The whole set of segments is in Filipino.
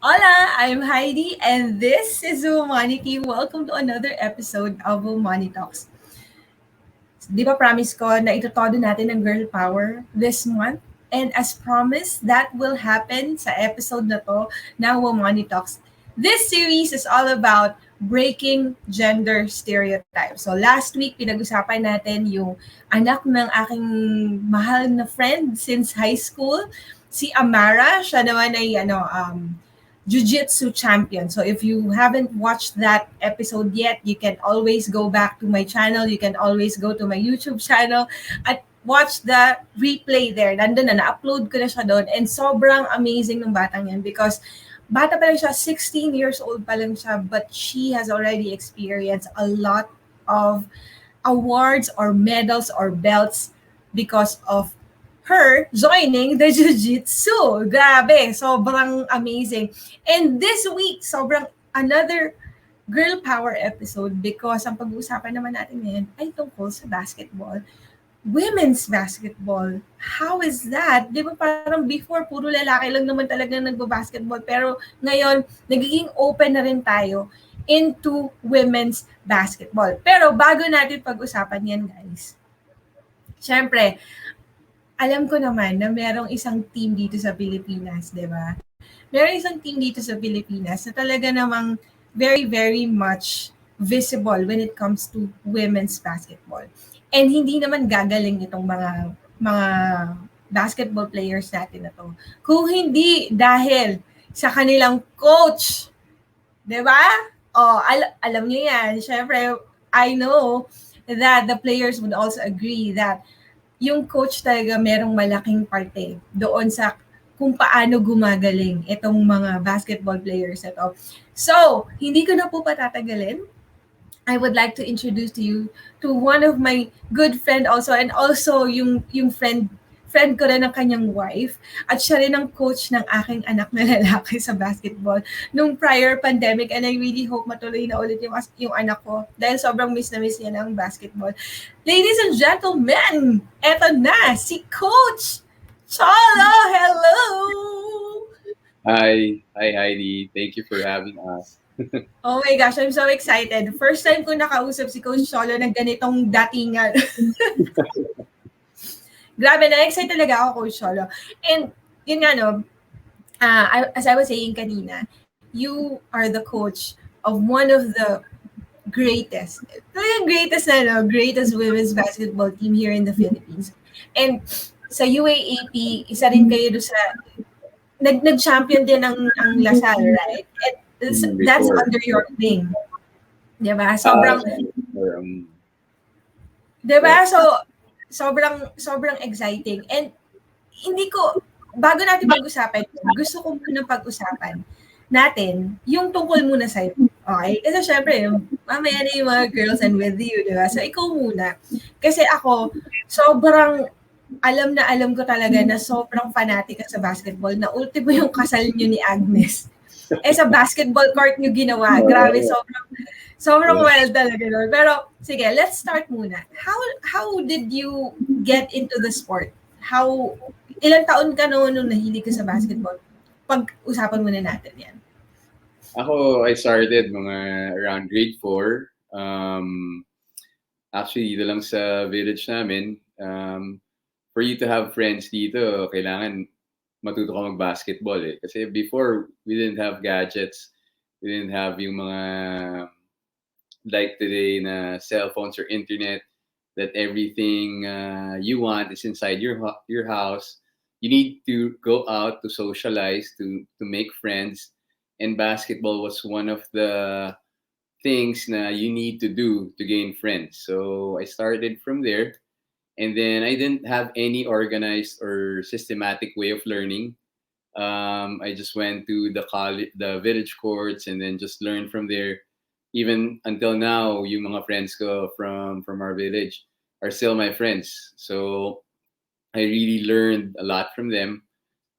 Hola, I'm Heidi, and this is Humanity. Welcome to another episode of Humanity Talks. Di ba promise ko na itutodo natin ang girl power this month? And as promised, that will happen sa episode na to ng Humanity Talks. This series is all about breaking gender stereotypes. So last week, pinag-usapan natin yung anak ng aking mahal na friend since high school, si Amara. Siya naman ay jiu-jitsu champion. So if you haven't watched that episode yet, you can always go back to my channel. You can always go to my YouTube channel at watch the replay there. Nandun na, na-upload ko na siya doon. And sobrang amazing ng batang yan because bata pa lang siya, 16 years old pa lang siya, but she has already experienced a lot of awards or medals or belts because of her joining the jiu-jitsu. Grabe, sobrang amazing. And this week, sobrang another girl power episode because ang pag-uusapan naman natin ngayon ay tungkol sa basketball. Women's basketball. How is that? Di ba parang before, puro lalaki lang naman talaga nagbabasketball. Pero ngayon, nagiging open na rin tayo into women's basketball. Pero bago natin pag-usapan yan, guys, syempre, alam ko naman na merong isang team dito sa Pilipinas, di ba? Merong isang team dito sa Pilipinas na talaga namang very, very much visible when it comes to women's basketball. And hindi naman gagaling itong mga basketball players natin na to. Kung hindi dahil sa kanilang coach. Di ba? Alam niyo yan. Syempre, I know that the players would also agree that yung coach talaga merong malaking parte doon sa kung paano gumagaling itong mga basketball players ito. So, hindi ko na po patatagalin. I would like to introduce to you to one of my good friend also and also yung friend ko rin ng kanyang wife at siya rin ang coach ng aking anak na lalaki sa basketball nung prior pandemic, and I really hope matuloy na ulit yung anak ko dahil sobrang miss na miss niya ng basketball. Ladies and gentlemen, eto na si Coach Cholo! Hello! Hi Heidi. Thank you for having us. Oh my gosh, I'm so excited. First time ko nakausap si Coach Cholo ng ganitong datingan. Grabe, na-excite talaga ako, Coach Cholo. And, yun nga, no, as I was saying kanina, you are the coach of one of the greatest, talagang greatest women's basketball team here in the Philippines. And sa UAAP, isa rin kayo doon sa, nag-champion din ang La Salle, right? And that's under your wing. Diba? Diba? So, sobrang exciting. And hindi ko, bago natin pag-usapan, gusto ko muna pag-usapan natin yung tungkol muna sa'yo. Okay? Kasi syempre, mamaya na yung mga girls and with you, di ba? So, ikaw muna. Kasi ako, sobrang alam ko talaga na sobrang fanatic ka sa basketball na ultimo yung kasal nyo ni Agnes. Sa basketball court nyo ginawa. Grabe, sobrang wild talaga nun. Pero, sige, let's start muna. How did you get into the sport? Ilang taon ka noon nung nahilig ka sa basketball? Pag-usapan muna natin yan. I started mga around grade 4. Actually, dito lang sa village namin. For you to have friends dito, kailangan matuto ka mag-basketball eh. Kasi before, we didn't have gadgets. We didn't have yung mga like today na cell phones or internet that everything you want is inside your house. You need to go out to socialize, to make friends. And basketball was one of the things na you need to do to gain friends. So I started from there. And then I didn't have any organized or systematic way of learning. I just went to the village courts, and then just learned from there. Even until now, yung mga friends ko from our village are still my friends. So I really learned a lot from them.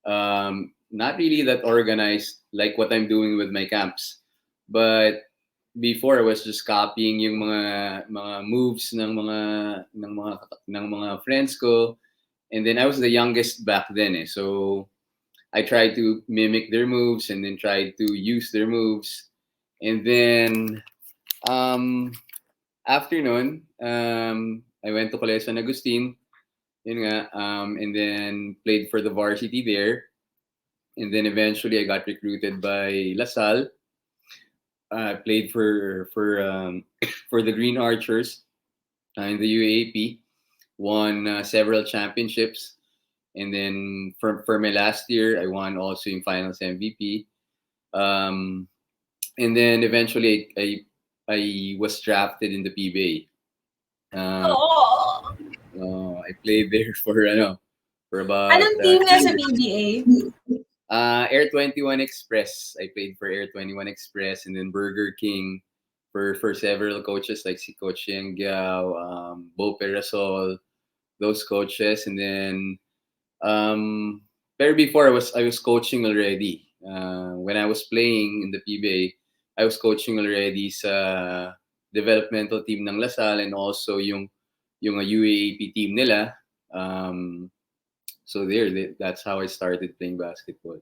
Not really that organized like what I'm doing with my camps, but before I was just copying yung mga moves ng mga friends ko, and then I was the youngest back then. So I tried to mimic their moves and then tried to use their moves. And then um, after nun, I went to Colegio San Agustin, yun nga, and then played for the varsity there. And then eventually I got recruited by La Salle. I played for for the Green Archers in the UAP. Won several championships, and then for my last year, I won also in finals MVP. Um, and then eventually, I was drafted in the PBA. Oh! I played there for for about Anong team nga 3 sa years. PBA? Air 21 Express. I played for Air 21 Express and then Burger King for several coaches like si Coach Yang Giao, Bo Perasol, those coaches, and then pero before I was coaching already. When I was playing in the PBA, I was coaching already sa developmental team ng Lasal and also yung UAAP team nila. Um, so that's how I started playing basketball.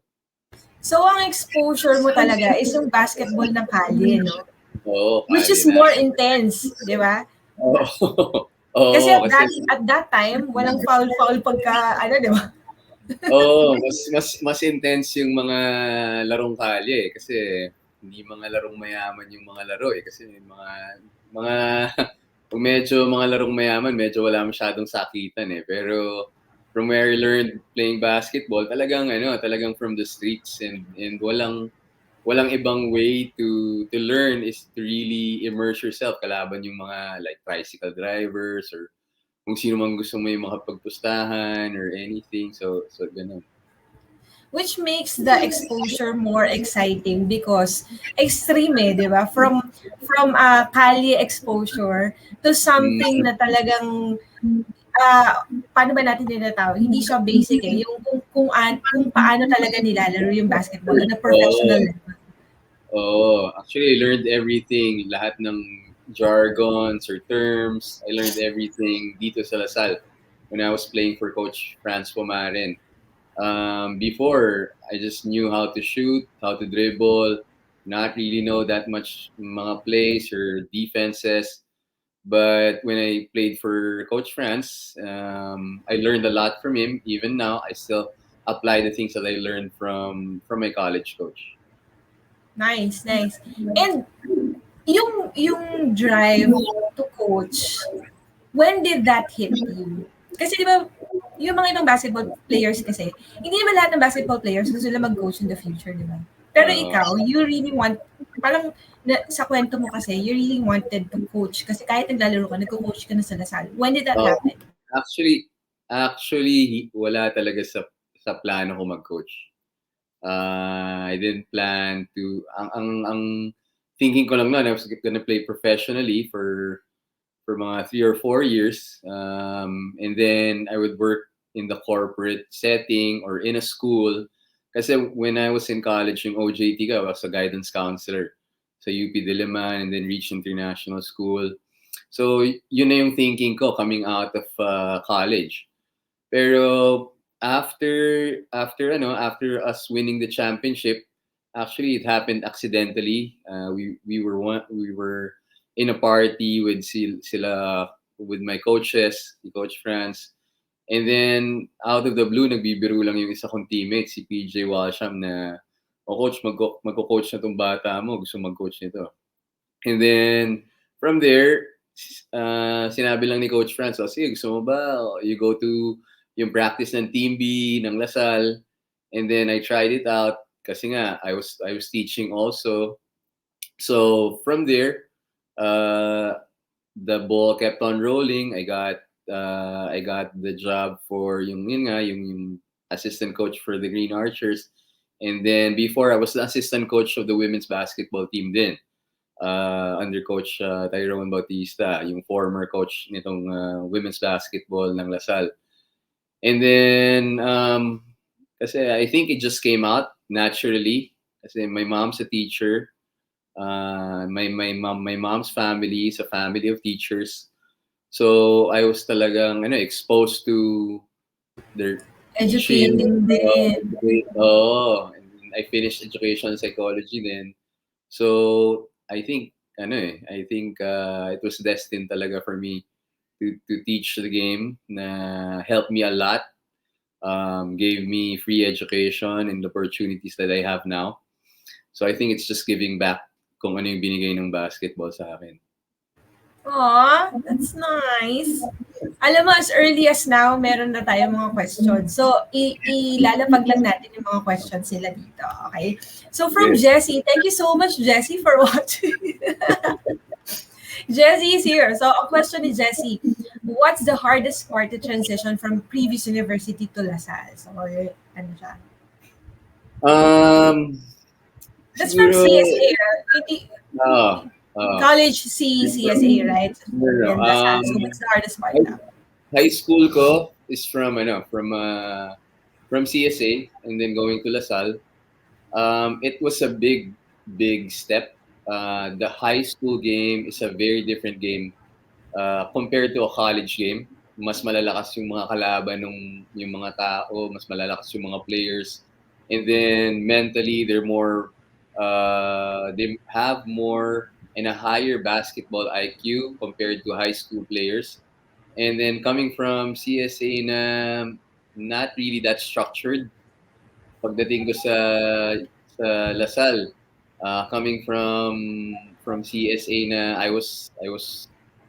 So, ang exposure mo talaga is yung basketball ng kalye, no? Oo, Which kali is na. more intense, di ba? Oo. Kasi Oo, kasi at that time, walang foul-foul pagka, ano, di ba? oo, mas intense yung mga larong kalye kasi hindi mga larong mayaman yung mga laro kasi mga kung medyo mga larong mayaman, medyo wala masyadong sakitan Pero from where I learned playing basketball, talagang from the streets and walang ibang way to learn is to really immerse yourself kalaban yung mga like tricycle drivers or kung sino man gusto mo yung makapagpustahan or anything. So ganun. Which makes the exposure more exciting because extreme di ba? From kalye exposure to something Mm, na talagang paano ba natin tinatawag? Hindi siya basic yung kung paano talaga nilalaro yung basketball on a professional oo. level. Oo. Actually, I learned everything. Lahat ng jargons or terms. I learned everything dito sa Lasal when I was playing for Coach Franz Pomaren. Before, I just knew how to shoot, how to dribble, not really know that much mga plays or defenses. But when I played for Coach Franz, I learned a lot from him. Even now, I still apply the things that I learned from my college coach. Nice, nice. And yung drive to coach, when did that hit you? Kasi di ba, yung mga ibang basketball players kasi, hindi naman lahat ng basketball players gusto nila mag-coach in the future, di ba? Pero Uh, ikaw, you really want, parang sa kwento mo kasi, you really wanted to coach. Kasi kahit naglalaro ka, nagko-coach ka na sa Lasal. When did that oh, happen? actually, wala talaga sa plano ko mag-coach. I didn't plan to ang thinking ko lang noon I was gonna play professionally for mga 3 or 4 years. And then I would work in the corporate setting or in a school. Kasi when I was in college, yung OJT ka, I was a guidance counselor sa UP Diliman and then Reach International School. So, yun na yung thinking ko coming out of college. Pero after us winning the championship, actually it happened accidentally. We were in a party with sila with my coaches, si Coach Franz. And then out of the blue nagbibiro lang yung isa kong teammate si PJ Walsham na coach magko-coach na tong bata mo, gusto mag-coach nito. And then from there sinabi lang ni Coach Franz, sige, gusto mo ba? You go to yung practice ng Team B, ng Lasal. And then I tried it out kasi nga I was teaching also. So from there, the ball kept on rolling. I got the job for yung assistant coach for the Green Archers. And then before I was the assistant coach of the women's basketball team din. Under Coach Tyrone Bautista, yung former coach nitong women's basketball ng Lasal. And then, kasi I think it just came out naturally. Kasi my mom's a teacher. My mom's family is a family of teachers. So I was talagang exposed to their chill. Educating din. And I finished education psychology then. So I think, it was destined talaga for me to teach the game na helped me a lot, gave me free education and the opportunities that I have now. So I think it's just giving back kung ano yung binigay ng basketball sa akin. Aw, that's nice. Alam mo, as early as now, meron na tayong mga questions. So, ilalapag lang natin yung mga questions nila dito. Okay? So, from Yes. Jessie, thank you so much, Jessie, for watching. Jessie is here. So, a question is, Jessie, what's the hardest part to transition from previous university to La Salle? So, ano siya? That's from Siguro, CSA, right? oh, oh. College CSA, right? No. In La Salle. So, what's the hardest part now? High school ko is from CSA and then going to La Salle. It was a big step. The high school game is a very different game compared to a college game. Mas malalakas yung mga kalaban yung mga tao, mas malalakas yung mga players. And then mentally, they have more and a higher basketball IQ compared to high school players. And then coming from CSA na not really that structured, pagdating ko sa Lasal, coming from CSA na I was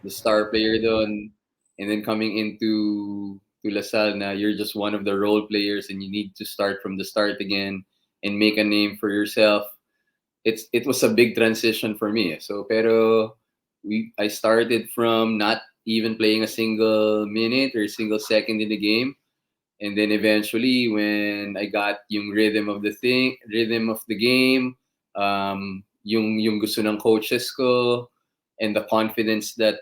the star player doon, and then coming into to Lasal na you're just one of the role players and you need to start from the start again and make a name for yourself. It was a big transition for me. So pero I started from not even playing a single minute or a single second in the game. And then eventually, when I got yung rhythm of the game, yung gusto ng coaches ko, and the confidence that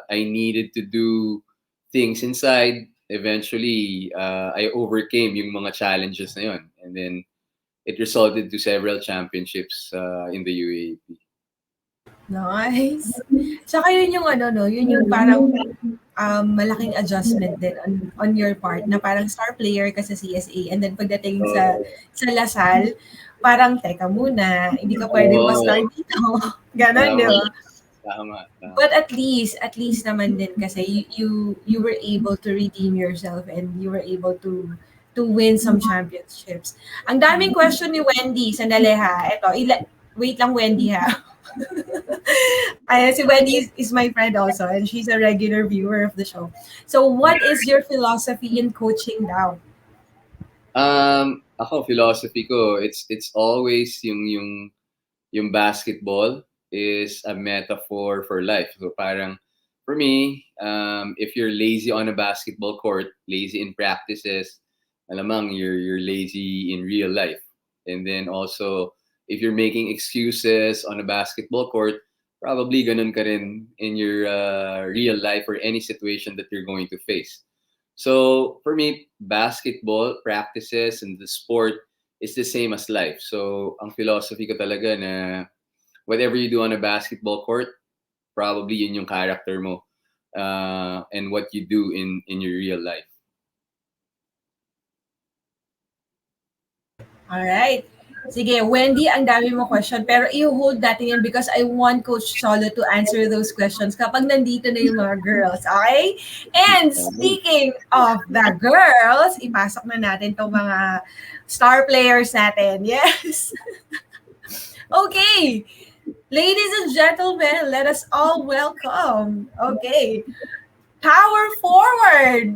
I needed to do things inside, eventually I overcame yung mga challenges na yun. And then it resulted to several championships in the UAAP. Nice. Saka yun yung yun yung parang malaking adjustment din on your part na parang star player ka sa CSA and then pagdating sa Lasal, parang teka muna, hindi ka pwedeng ma-start dito. Ganon, di ba? Tama. But at least naman din kasi you were able to redeem yourself and you were able to win some championships. Ang daming question ni Wendy. Sandali ha. Ito, wait lang Wendy ha. Si Wendy is my friend also and she's a regular viewer of the show. So what is your philosophy in coaching now? Ako philosophy ko, it's always yung basketball is a metaphor for life. So parang for me, if you're lazy on a basketball court, lazy in practices, malamang you're lazy in real life. And then also if you're making excuses on a basketball court, probably ganun ka rin in your real life or any situation that you're going to face. So for me, basketball practices and the sport is the same as life. So ang philosophy ko talaga na whatever you do on a basketball court, probably yun yung character mo and what you do in your real life. All right. Sige, Wendy, ang dami mo question. Pero i-hold natin yan because I want Coach Cholo to answer those questions kapag nandito na yung mga girls. Okay? And speaking of the girls, ipasok na natin itong mga star players natin. Yes. Okay. Ladies and gentlemen, let us all welcome. Okay. Power forward,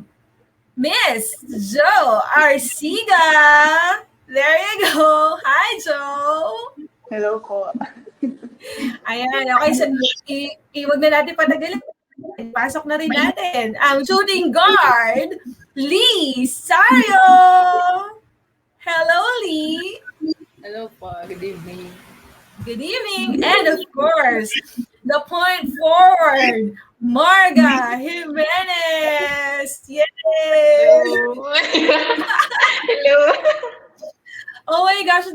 Miss Jo Arcega. There you go. Hi, Joe. Hello po. Ayan. Okay, so iwag na natin patagalin. Pasok na rin natin ang shooting guard, Lee Sario. Hello, Lee. Hello po. Good evening. Good evening. And of course, the point forward, Marga Jimenez. Yes. Hello. Hello. Oh my gosh.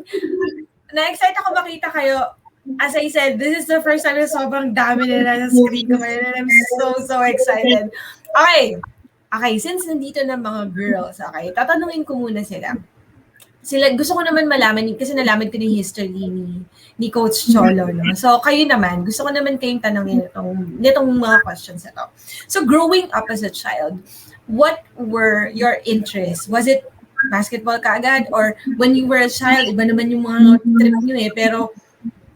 Na-excite ako makita kayo. As I said, this is the first time na sobrang dami nila sa screen ko ngayon and I'm so excited. Okay. Okay, since nandito na mga girls, okay, tatanungin ko muna sila. Gusto ko naman malaman, kasi nalaman ko yung history ni Coach Cholo, no? So, kayo naman, gusto ko naman kayong tanongin nitong mga questions na to. So, growing up as a child, what were your interests? Was it basketball kaagad? Or when you were a child, iba naman yung mga trip nyo eh, pero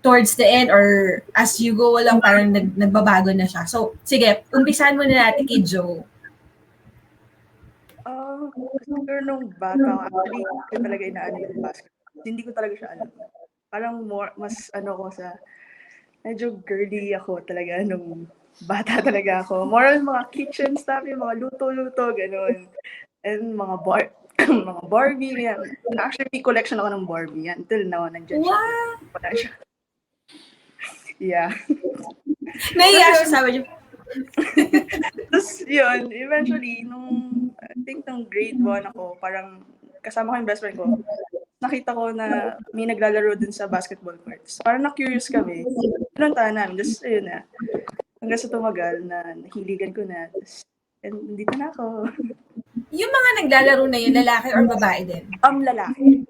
towards the end or as you go along, parang nagbabago na siya. So, sige, umpisahan muna natin kay Joe. Siguro nung bata, actually, hindi ko talaga inaano yung basketball. Hindi ko talaga siya alam. Parang mas ko sa, medyo girly ako talaga nung bata talaga ako. More on mga kitchen stuff, yung mga luto-luto, gano'n. And mga mga Barbie, yan. Actually, may collection ako ng Barbie. Yan. Until now, nandiyan siya. Wala siya. Yeah. Naiya siya, sabi niyo. Tapos yun, eventually, I think nung grade 1 ako, parang kasama ko yung best friend ko, nakita ko na may naglalaro dun sa basketball courts. Parang na-curious kami. Pinuntahan namin. Tapos yun na. Hanggang sa tumagal na nahiligan ko na. Tapos, and dito na ako. Yung mga naglalaro na yun, lalaki or babae din? Lalaki.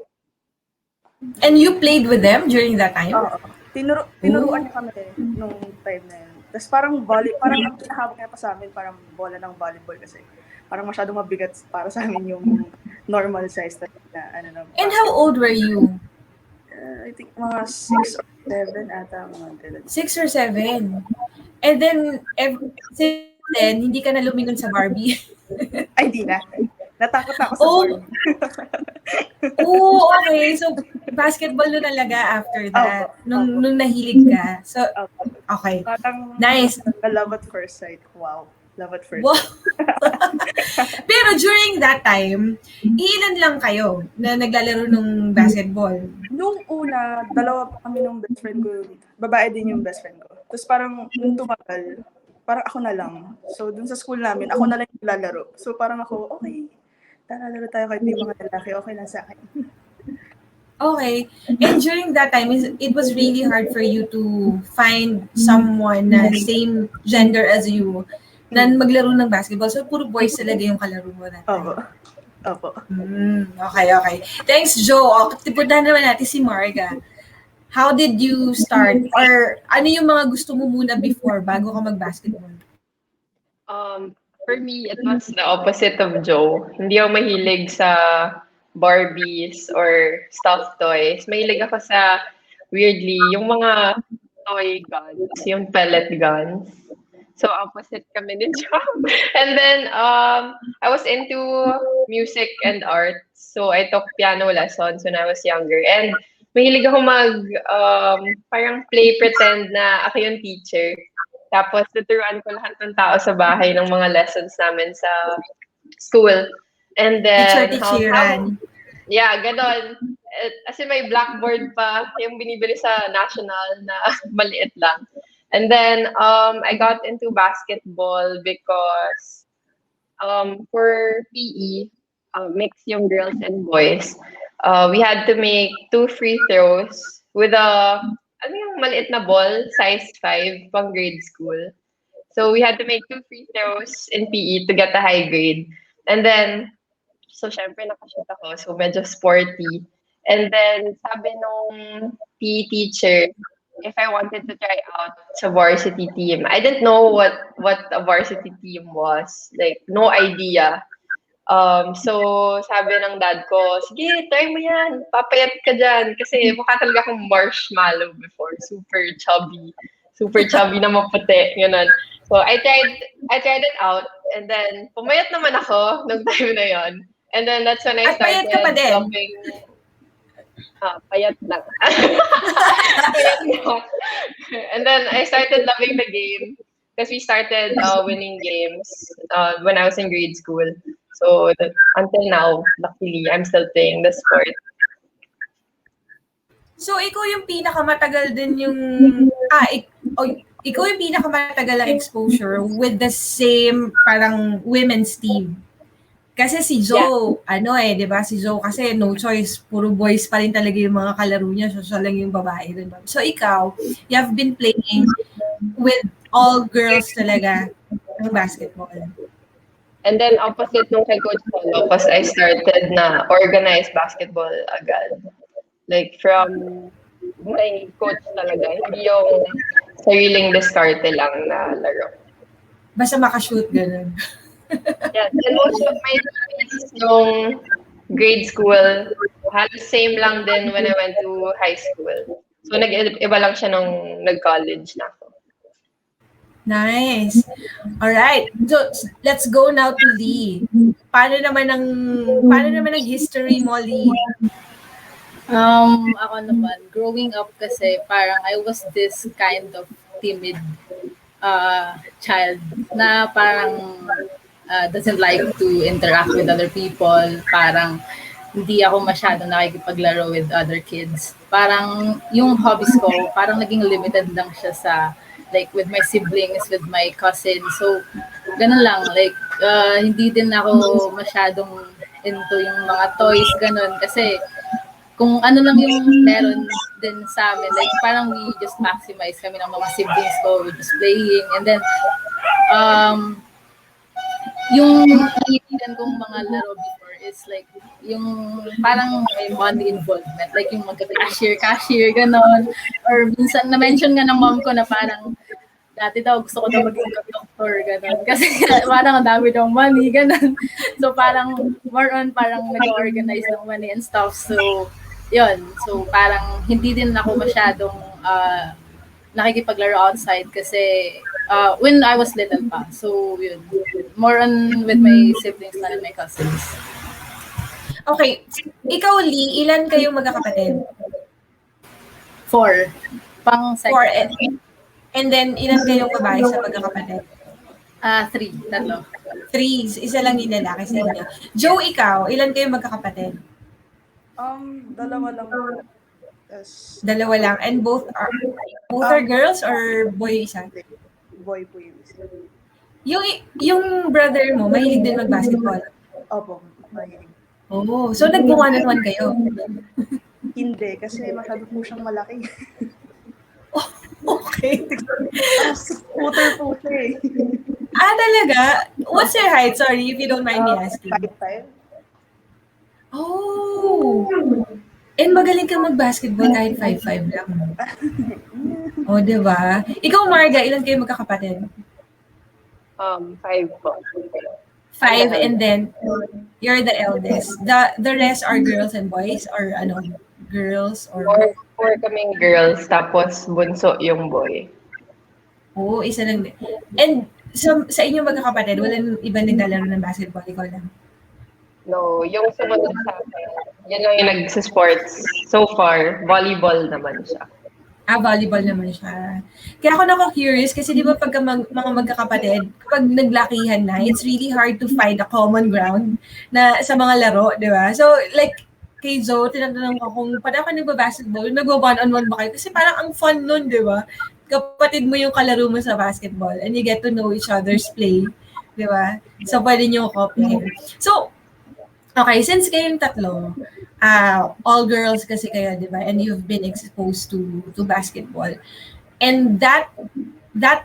And you played with them during that time? Oo. Tinuruan niya kami nung time na yun. Tapos parang ang pinahawak niya pa sa amin, parang bola ng volleyball kasi parang masyadong mabigat para sa amin yung normal size na ano. And how old were you? I think mga 6 or 7 ata. 6 or 7. And then, since then, hindi ka na lumingon sa Barbie? Ay, di na. Natakot ako sa Barbie. Okay. So, basketball na talaga after that. Nung nahilig ka. So, okay. Parang, nice. Love at first sight. Wow. Love at first sight. Pero during that time, ilan lang kayo na naglalaro ng basketball? Nung una, dalawa pa kami nung best friend ko. Babae din yung best friend ko. Tapos parang nung tumagal, parang ako na lang. So, dun sa school namin, ako na lang yung lalaro. So, parang ako, okay, lalaro tayo kahit yung mga lalaki, okay lang sa akin. Okay. And during that time, it was really hard for you to find someone na same gender as you na maglaro ng basketball. So, puro boys talaga yung kalaro mo na. Opo. Okay. Thanks, Joe. Tipuntahan naman natin si Marga. How did you start? Or ano yung mga gusto mo muna before bago ka mag-basketball? For me, it was the opposite of Joe. Hindi ako mahilig sa Barbies or stuffed toys. Mahilig ako sa, weirdly, yung mga toy guns, yung pellet guns. So, opposite kami ni Joe. And then, I was into music and art. So, I took piano lessons when I was younger. And mahilig ako parang play pretend na ako yung teacher. Tapos, tuturuan ko lahat ng tao sa bahay ng mga lessons namin sa school. And then, teacher-teacheran. Yeah, ganon. As in, may blackboard pa, yung binibili sa national na maliit lang. And then, I got into basketball because for PE, mix yung girls and boys, we had to make 2 free throws with ano yung maliit na ball, size 5, pang grade school. So we had to make 2 free throws in PE to get a high grade. And then, so syempre nakashoot ako, so medyo sporty. And then, sabi nung PE teacher, if I wanted to try out sa varsity team. I didn't know what a varsity team was. Like, no idea. So, sabi ng dad ko, sige, try mo yan. Papayat ka dyan. Kasi mukha talaga akong marshmallow before. Super chubby na maputi. Ganun. So, I tried it out. And then, pumayat naman ako nung time na yon. And then, that's when I started loving... payat lang. Payat lang. And then, I started loving the game. Because we started winning games when I was in grade school. So until now, luckily, I'm still playing the sport. So ikaw yung pinakamatagal din yung ikaw yung pinakamatagal ang exposure with the same parang women's team. Kasi si Joe, 'di ba? Si Joe kasi no choice, puro boys pa rin talaga yung mga kalaro niya, so siya lang yung babae rin. So ikaw, you have been playing with all girls talaga ng basketball. And then opposite nung kay Coach Cholo, because I started na organized basketball agad. Like from my coach talaga, hindi yung sariling diskarte lang na laro. Basta makashoot, ganun. Yes, and most of my teammates yung grade school, halos same lang din when I went to high school. So nag-iba lang siya nung nag-college na ako. Nice. All right. So let's go now to Lee. Paano naman ang history mo, Lee? Ako naman, growing up kasi parang I was this kind of timid child na parang doesn't like to interact with other people. Parang hindi ako masyado nakikipaglaro with other kids. Parang yung hobbies ko, parang naging limited lang siya sa like with my siblings, with my cousins. So, ganun lang. Like, hindi din ako masyadong into yung mga toys, ganun. Kasi, kung ano lang yung meron din sa amin, like parang we just maximize kami ng mga siblings ko, we just playing. And then, yung nakikita kong mga laro before is like, yung parang may money involvement, like yung magka-cashier, ganon. Or minsan, na-mention nga ng mom ko na parang, dati daw gusto ko daw maging doctor, ganon. Kasi parang ang dami daw money, ganon. So parang, more on parang nag-organize ng money and stuff. So, yun. So parang hindi din ako masyadong nakikipaglaro outside kasi when I was little pa. So, yun. More on with my siblings than my cousins. Okay. Ikaw, Lee, ilan kayong magkakapatid? 4. Pang Four. second. And then, ilan kayong babae sa magkakapatid? 3. Tatlo. 3. Isa lang yung lalaki sa inyo. Joe, ikaw, ilan kayong magkakapatid? Dalawa lang po. Yes. Dalawa lang. And both are girls or boy isa? Boy po yung isa. Yung brother mo, mahilig din mag-basketball? Opo, mahilig. Oh, so nag-1-on-1 kayo? Hindi, kasi masyado po siyang malaki. Okay. Scooter po siya eh. Talaga? What's your height? Sorry, if you don't mind me asking. 5'5". Oh! And magaling ka mag-basketball kahit 5'5 lang. Oh, diba? Ikaw, Marga, ilan kayo magkakapatid? 5 po. 5, and then you're the eldest. The rest are girls and boys, or ano, girls or... Four kaming girls, tapos bunso yung boy. Oo, isa lang. And sa inyo magkakapatid, walang iba naglalaro ng basketball, ikaw lang? No, yung sumunod sa akin, yan lang yung nag-sports. So far, volleyball naman siya. Volleyball naman siya. Kaya ako nako-curious kasi di ba pagka mga magkakapatid, kapag naglakihan na, it's really hard to find a common ground na sa mga laro, di ba? So, like, kay Zoe, tinatanong ko kung paano ka nagba-basketball, nagwa-one-on-one ba kayo? Kasi parang ang fun nun, di ba? Kapatid mo yung kalaro mo sa basketball and you get to know each other's play, di ba? So, pwede nyo copy. So, okay, since kayong tatlo, all girls kasi kayo, di ba? And you've been exposed to basketball. And that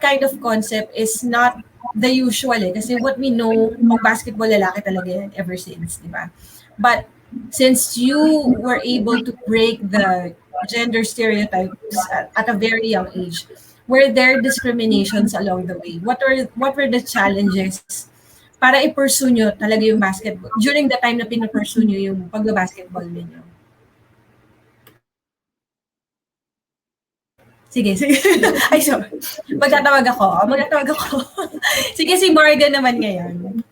kind of concept is not the usual eh. Kasi what we know, pag basketball lalaki talaga yan ever since, di ba? But since you were able to break the gender stereotypes at a very young age, were there discriminations along the way? What were the challenges para i-pursue nyo talaga yung basketball during the time na pinapursue nyo yung pag-basketball ninyo? Sige. Ay, sorry. Magtatawag ako. Sige, si Morgan naman ngayon.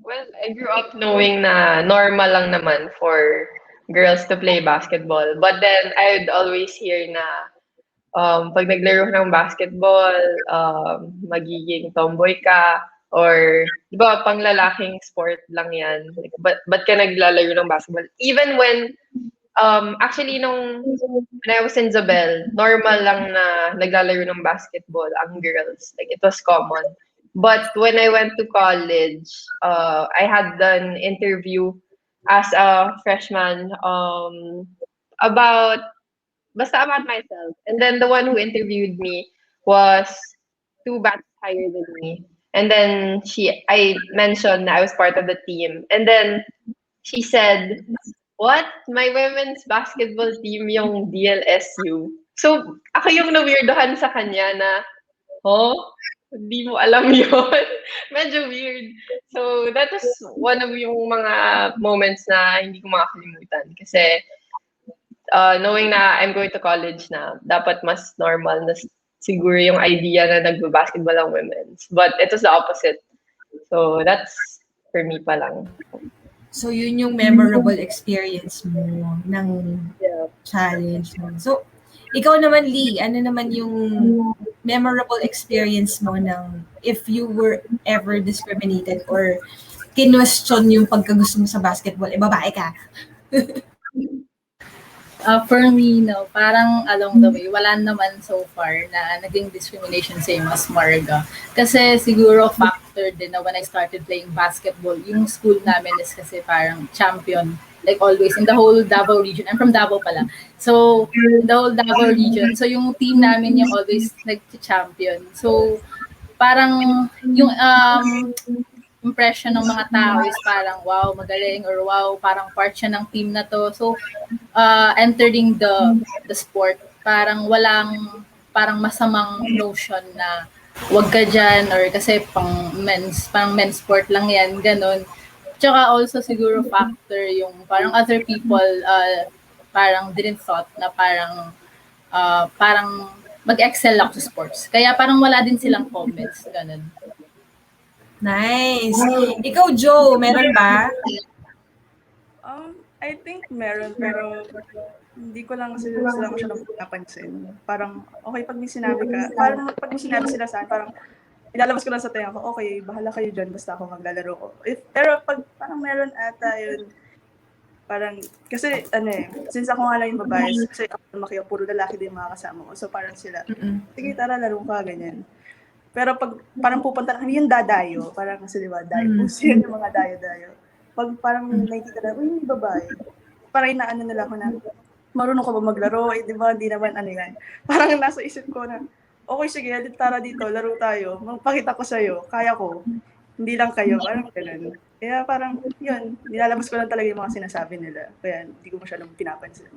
Well, I grew up knowing na normal lang naman for girls to play basketball. But then, I would always hear na pag naglaro ng basketball, magiging tomboy ka, or, di ba, pang lalaking sport lang yan. Like, ba't ka naglalaro ng basketball? Even when, actually, when I was in Zabel, normal lang na naglalaro ng basketball ang girls. Like, it was common. But when I went to college, I had an interview as a freshman about myself. And then the one who interviewed me was 2 batches higher than me. And then I mentioned na I was part of the team. And then she said, what? My women's basketball team yung DLSU. So, ako yung na-weirdohan sa kanya na, oh, hindi mo alam yun. Medyo weird. So, that was one of yung mga moments na hindi ko makakalimutan. Kasi, knowing na I'm going to college na, dapat mas normal na siguro yung idea na nagbabasketball ang women's. But it was the opposite. So, that's for me pa lang. So, yun yung memorable experience mo ng challenge. No? So, ikaw naman, Lee, ano naman yung memorable experience mo ng if you were ever discriminated or kinwestiyon yung pagkagusto mo sa basketball, babae ka? For me, no, parang along the way, wala naman so far na naging discrimination same as Marga. Kasi siguro factor din na when I started playing basketball, yung school namin is kasi parang champion, like always, in the whole Davao region. I'm from Davao pala. So, in the whole Davao region, so yung team namin yung always nag-champion. So, parang yung impression ng mga tao is parang wow, magaling, or wow, parang part siya ng team na to. So, entering the sport, parang walang parang masamang notion na wag ka dyan or kasi parang men's sport lang yan, ganun. Tsaka also siguro factor yung parang other people parang didn't thought na parang mag-excel ako sa sports. Kaya parang wala din silang comments, ganun. Nice. Ikaw, Joe, meron ba? I think meron, pero hindi ko lang kasi sila masyadong napansin. Parang, okay, pag may sinabi ka, parang pag may sinabi sila sa akin, parang ilalabas ko lang sa tenga ko, okay, bahala kayo dyan, basta ako maglalaro ko. Pero pag parang meron ata yun, parang, kasi since ako nga lang yung babae, kasi ako lumaki, puro lalaki din mga kasama ko. So parang sila, sige, tara, laro ka, ganyan. Pero pag parang pupunta na kami yung dadayo, parang kasi diba, dayo, yun yung mga dayo-dayo. Pag parang nakikita na, uy, may babae, parang inaano nila ako na, marunong ka ba maglaro? Di ba, hindi naman yan. Parang nasa isip ko na, okay, sige, tara dito, laro tayo. Magpakita ko sa'yo, kaya ko. Hindi lang kayo, parang ganun. Kaya parang, yun, nilalabas ko lang talaga yung mga sinasabi nila. Kaya hindi ko masyadong pinapansin.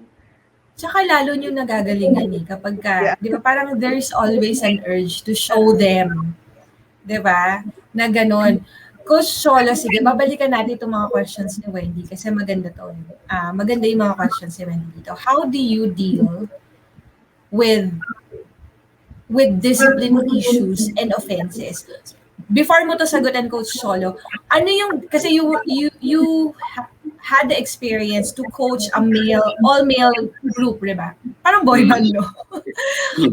Tsaka lalo nyo nagagalingan kapag ka, di ba, parang there's always an urge to show them. Di ba? Na ganun. Coach Cholo, sige, babalikan natin itong mga questions ni Wendy kasi maganda to. Maganda yung mga questions ni Wendy dito. How do you deal with discipline issues and offenses? Before mo to sagutan, Coach Cholo, ano yung, kasi you had the experience to coach a all-male group, diba? Parang boy band, no?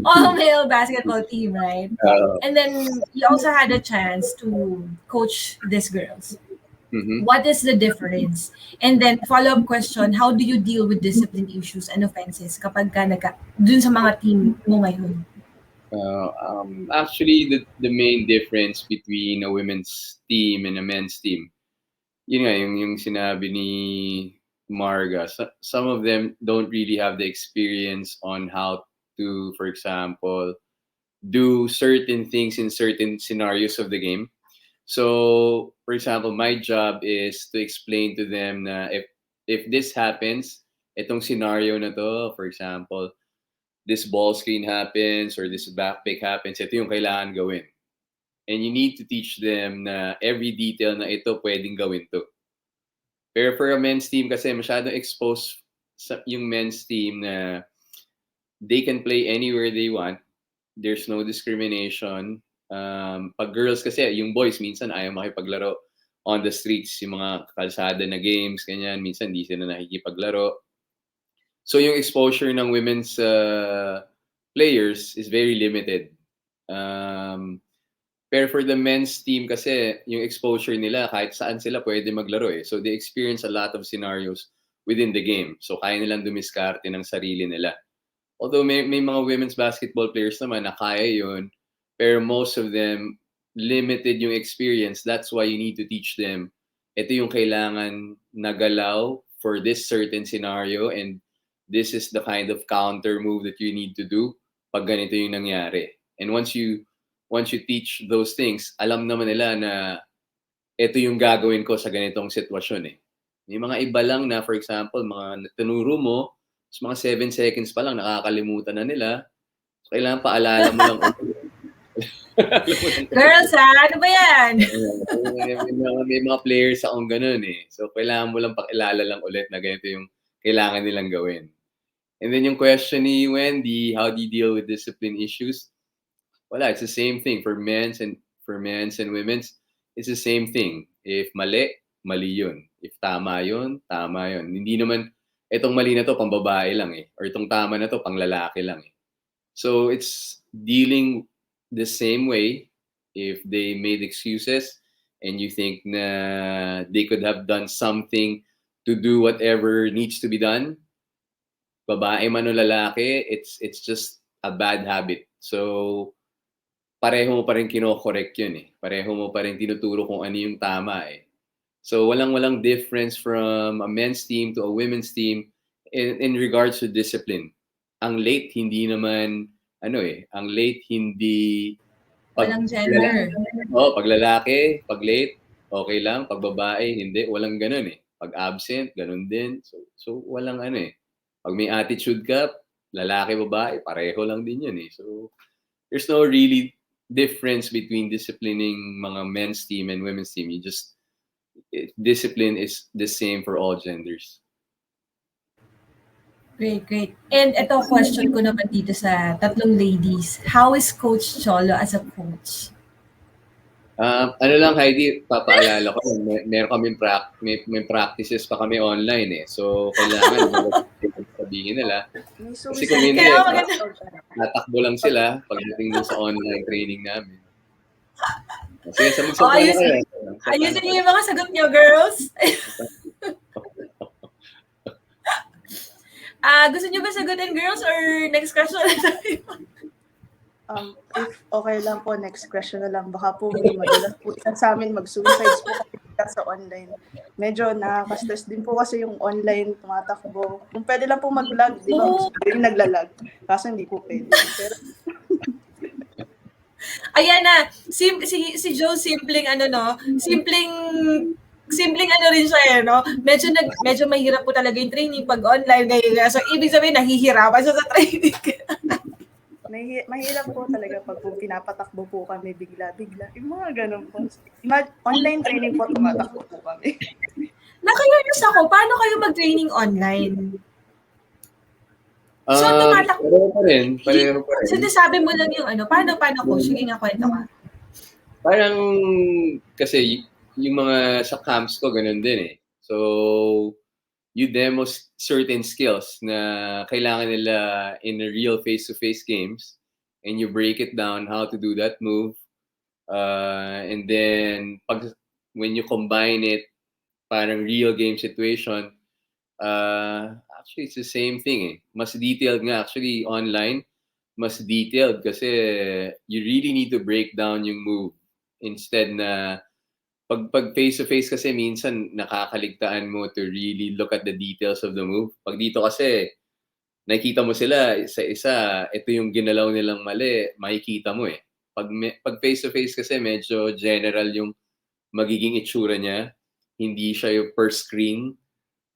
All-male basketball team, right? And then you also had a chance to coach these girls. Mm-hmm. What is the difference? And then follow-up question, how do you deal with discipline issues and offenses kapag ka dun sa mga team mo ngayon? Actually, the main difference between a women's team and a men's team, yun nga, yung sinabi ni Marga, some of them don't really have the experience on how to, for example, do certain things in certain scenarios of the game. So, for example, my job is to explain to them na if this happens, itong scenario na to, for example, this ball screen happens or this back pick happens, ito yung kailangan gawin. And you need to teach them na every detail na ito pwedeng gawin to. Pero for a men's team kasi masyadong exposed yung men's team na they can play anywhere they want. There's no discrimination. Pag girls kasi, yung boys minsan ayaw makipaglaro on the streets, yung mga kalsada na games, ganyan, minsan di sila nakikipaglaro. So yung exposure ng women's players is very limited. Pero for the men's team kasi, yung exposure nila, kahit saan sila pwede maglaro eh. So they experience a lot of scenarios within the game. So kaya nilang dumiskarte ng sarili nila. Although may mga women's basketball players naman na kaya yun, pero most of them, limited yung experience. That's why you need to teach them, ito yung kailangan nagalaw for this certain scenario and this is the kind of counter move that you need to do pag ganito yung nangyari. And once you once you teach those things, alam naman nila na ito yung gagawin ko sa ganitong sitwasyon eh. May mga iba lang na, for example, mga tinuro mo, mga 7 seconds pa lang, nakakalimutan na nila. So, kailangan paalala mo lang. Girls, ano ba yan? may mga players akong ganun eh. So, kailangan mo lang pakilala lang ulit na ganito yung kailangan nilang gawin. And then yung question ni Wendy, how do you deal with discipline issues? Wala, it's the same thing for men's and women's. It's the same thing. If mali, mali yun. If tama yun, tama yun. Hindi naman, itong mali na to, pang babae lang eh. Or itong tama na to, pang lalaki lang eh. So, it's dealing the same way if they made excuses and you think na they could have done something to do whatever needs to be done. Babae man o lalaki, it's just a bad habit. So, pareho mo pa rin kino-correct yun eh. Pareho mo pa rin tinuturo kung ano yung tama eh. So, walang difference from a men's team to a women's team in regards to discipline. Ang late, hindi naman, ang late, hindi... Walang gender. Pag lalaki, pag late, okay lang. Pag babae, hindi. Walang ganun eh. Pag absent, ganun din. So walang Pag may attitude ka, lalaki, babae, pareho lang din yun eh. So, there's no really difference between disciplining mga men's team and women's team. Discipline is the same for all genders. Great. And ito, question ko naman dito sa tatlong ladies. How is Coach Cholo as a coach? Heidi, papaalala ko, meron kami may practices pa kami online eh. So, kailangan sabihin nila. Kasi kung hindi, natakbo lang sila pagdating sa online training namin. Sige, magsasabi na kayo. Ayusin niyo yung mga sagot niyo, girls. Gusto niyo ba sagutin, girls, or next question na tayo? If okay lang po, next question na lang. Baka po may madalas po isa sa amin mag-suicide po sa online. Medyo nakaka-stress din po kasi yung online tumatakbo. Kung pwede lang po mag-lag, di ba? Yung naglalag. Kaso hindi po pwede. Pero... Ayan na. Si Joe, simpleng rin siya eh, no? Medyo mahirap po talaga yung training pag online ngayon. So, ibig sabihin, nahihirapan siya sa training. Mahirap po talaga pag po pinapatakbo po kami bigla-bigla. Yung mga ganun po. Online training po, tumatakbo po kami. Nakayunis ako, paano kayo mag-training online? So, tumatakbo. Pareho pa rin. Sinasabi mo lang yung paano ko? Sige nga, kwento ka. Parang, kasi yung mga sa camps ko, ganun din eh. So, you demo certain skills na kailangan nila in a real face-to-face games, and you break it down how to do that move. And then, when you combine it, parang real game situation, actually, it's the same thing eh. Mas detailed nga actually online, mas detailed kasi you really need to break down yung move instead na pag face-to-face kasi minsan nakakaligtaan mo to really look at the details of the move. Pag dito kasi, nakikita mo sila isa-isa, ito yung ginalaw nilang mali, makikita mo eh. Pag face-to-face kasi medyo general yung magiging itsura niya, hindi siya yung per screen.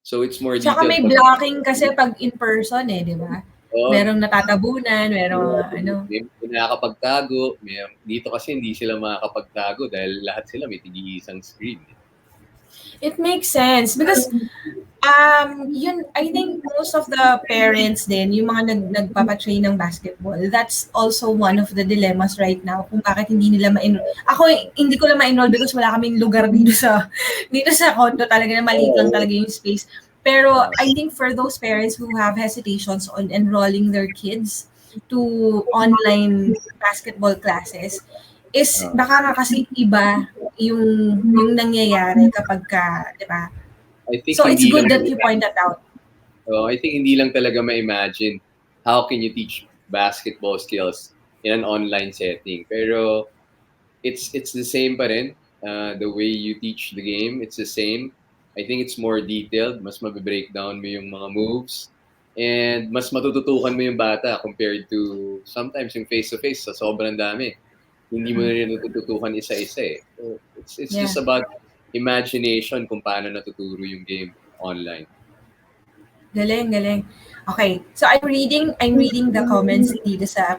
So it's more detailed. Saka may blocking kasi pag in person eh, di ba? Merong natatabunan, merong May nakakapagtago. Dito kasi hindi sila makakapagtago dahil lahat sila may tig-iisang screen. It makes sense because I think most of the parents din, yung mga nagpapatrain ng basketball, that's also one of the dilemmas right now kung bakit hindi nila ma-enroll. Ako, hindi ko lang ma-enroll because wala kaming lugar dito sa condo talaga na maliit lang talaga yung space. Pero I think for those parents who have hesitations on enrolling their kids to online basketball classes, is baka nga kasi iba yung nangyayari kapag ka, di ba? So it's good that you point that out. I think hindi lang talaga ma-imagine how can you teach basketball skills in an online setting. Pero it's the same pa rin. The way you teach the game, it's the same. I think it's more detailed. Mas mabe-breakdown mo yung mga moves. And mas matututukan mo yung bata compared to sometimes yung face-to-face sa sobrang dami. hindi mo na rin natututukan isa-isa eh. So, it's just about imagination kung paano natuturo yung game online. Galing. Okay, so I'm reading the comments dito sa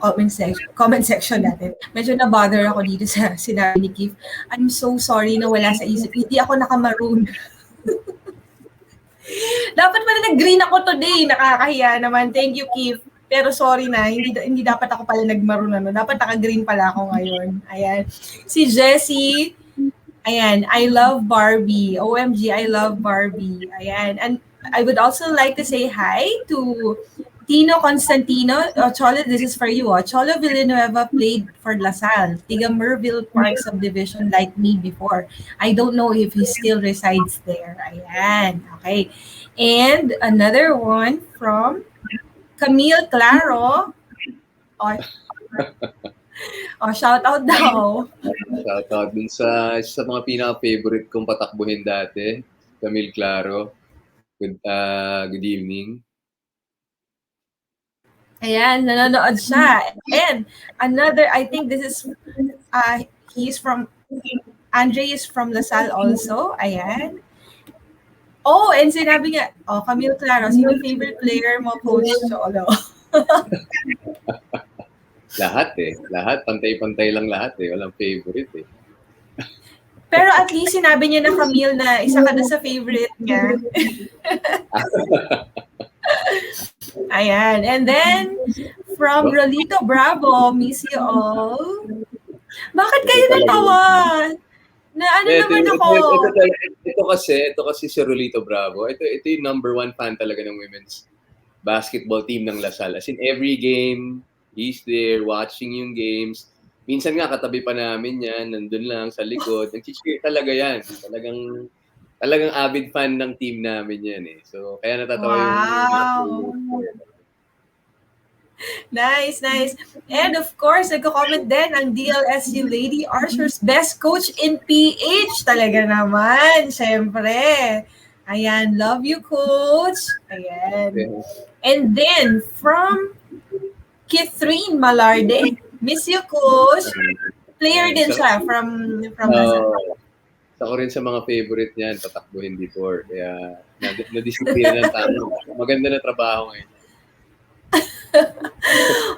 comment section natin. Medyo na-bother ako dito sa sinabi ni Keith. I'm so sorry na wala sa isip. Hindi ako naka-maroon. Dapat pala nag-green ako today. Nakakahiya naman. Thank you, Keith. Pero sorry na, hindi dapat ako pala nag-maroon. Dapat naka-green pala ako ngayon. Ayan. Si Jessie, ayan, I love Barbie. OMG, I love Barbie. Ayan. And I would also like to say hi to Tino Constantino. Cholo, this is for you. Cholo Villanueva played for La Salle, Tiga Merville Park subdivision like me before. I don't know if he still resides there. Ayan. Okay. And another one from Camille Claro. Shout out daw. Shout out din sa mga pinaka-favorite kong patakbuhin dati. Camille Claro. Good evening. Ayan, nanonood siya. And another, I think this is, he's from, Andre is from La Salle also. Ayan. Oh, and sinabi niya, Camille Claro, sino favorite player mo, Coach Cholo? Lahat eh. Lahat. Pantay-pantay lang lahat eh. Walang favorite eh. Pero at least sinabi niya na Camille na isa ka na sa favorite niya. Ayan. And then, from Rolito Bravo, miss you all. Bakit kayo natawa? Na ano naman ako? Ito kasi si Rolito Bravo. Ito yung number 1 fan talaga ng women's basketball team ng La Salle. As in every game, he's there watching yung games. Minsan nga katabi pa namin yan, nandun lang sa likod. Nag-cheer talaga yan. Talagang avid fan ng team namin yan eh. So kaya natatawa yung Nice. And of course, nagko-comment din ang DLSU Lady Archers best coach in PH talaga naman. Siyempre. Ayan, love you, Coach. Ayan. And then, from Catherine Malarde, miss you, Coach. Player din siya from Ako rin sa mga favorite niyan, tatakbuhin before. Kaya, na-disiplina ng tama. Maganda na trabaho ngayon.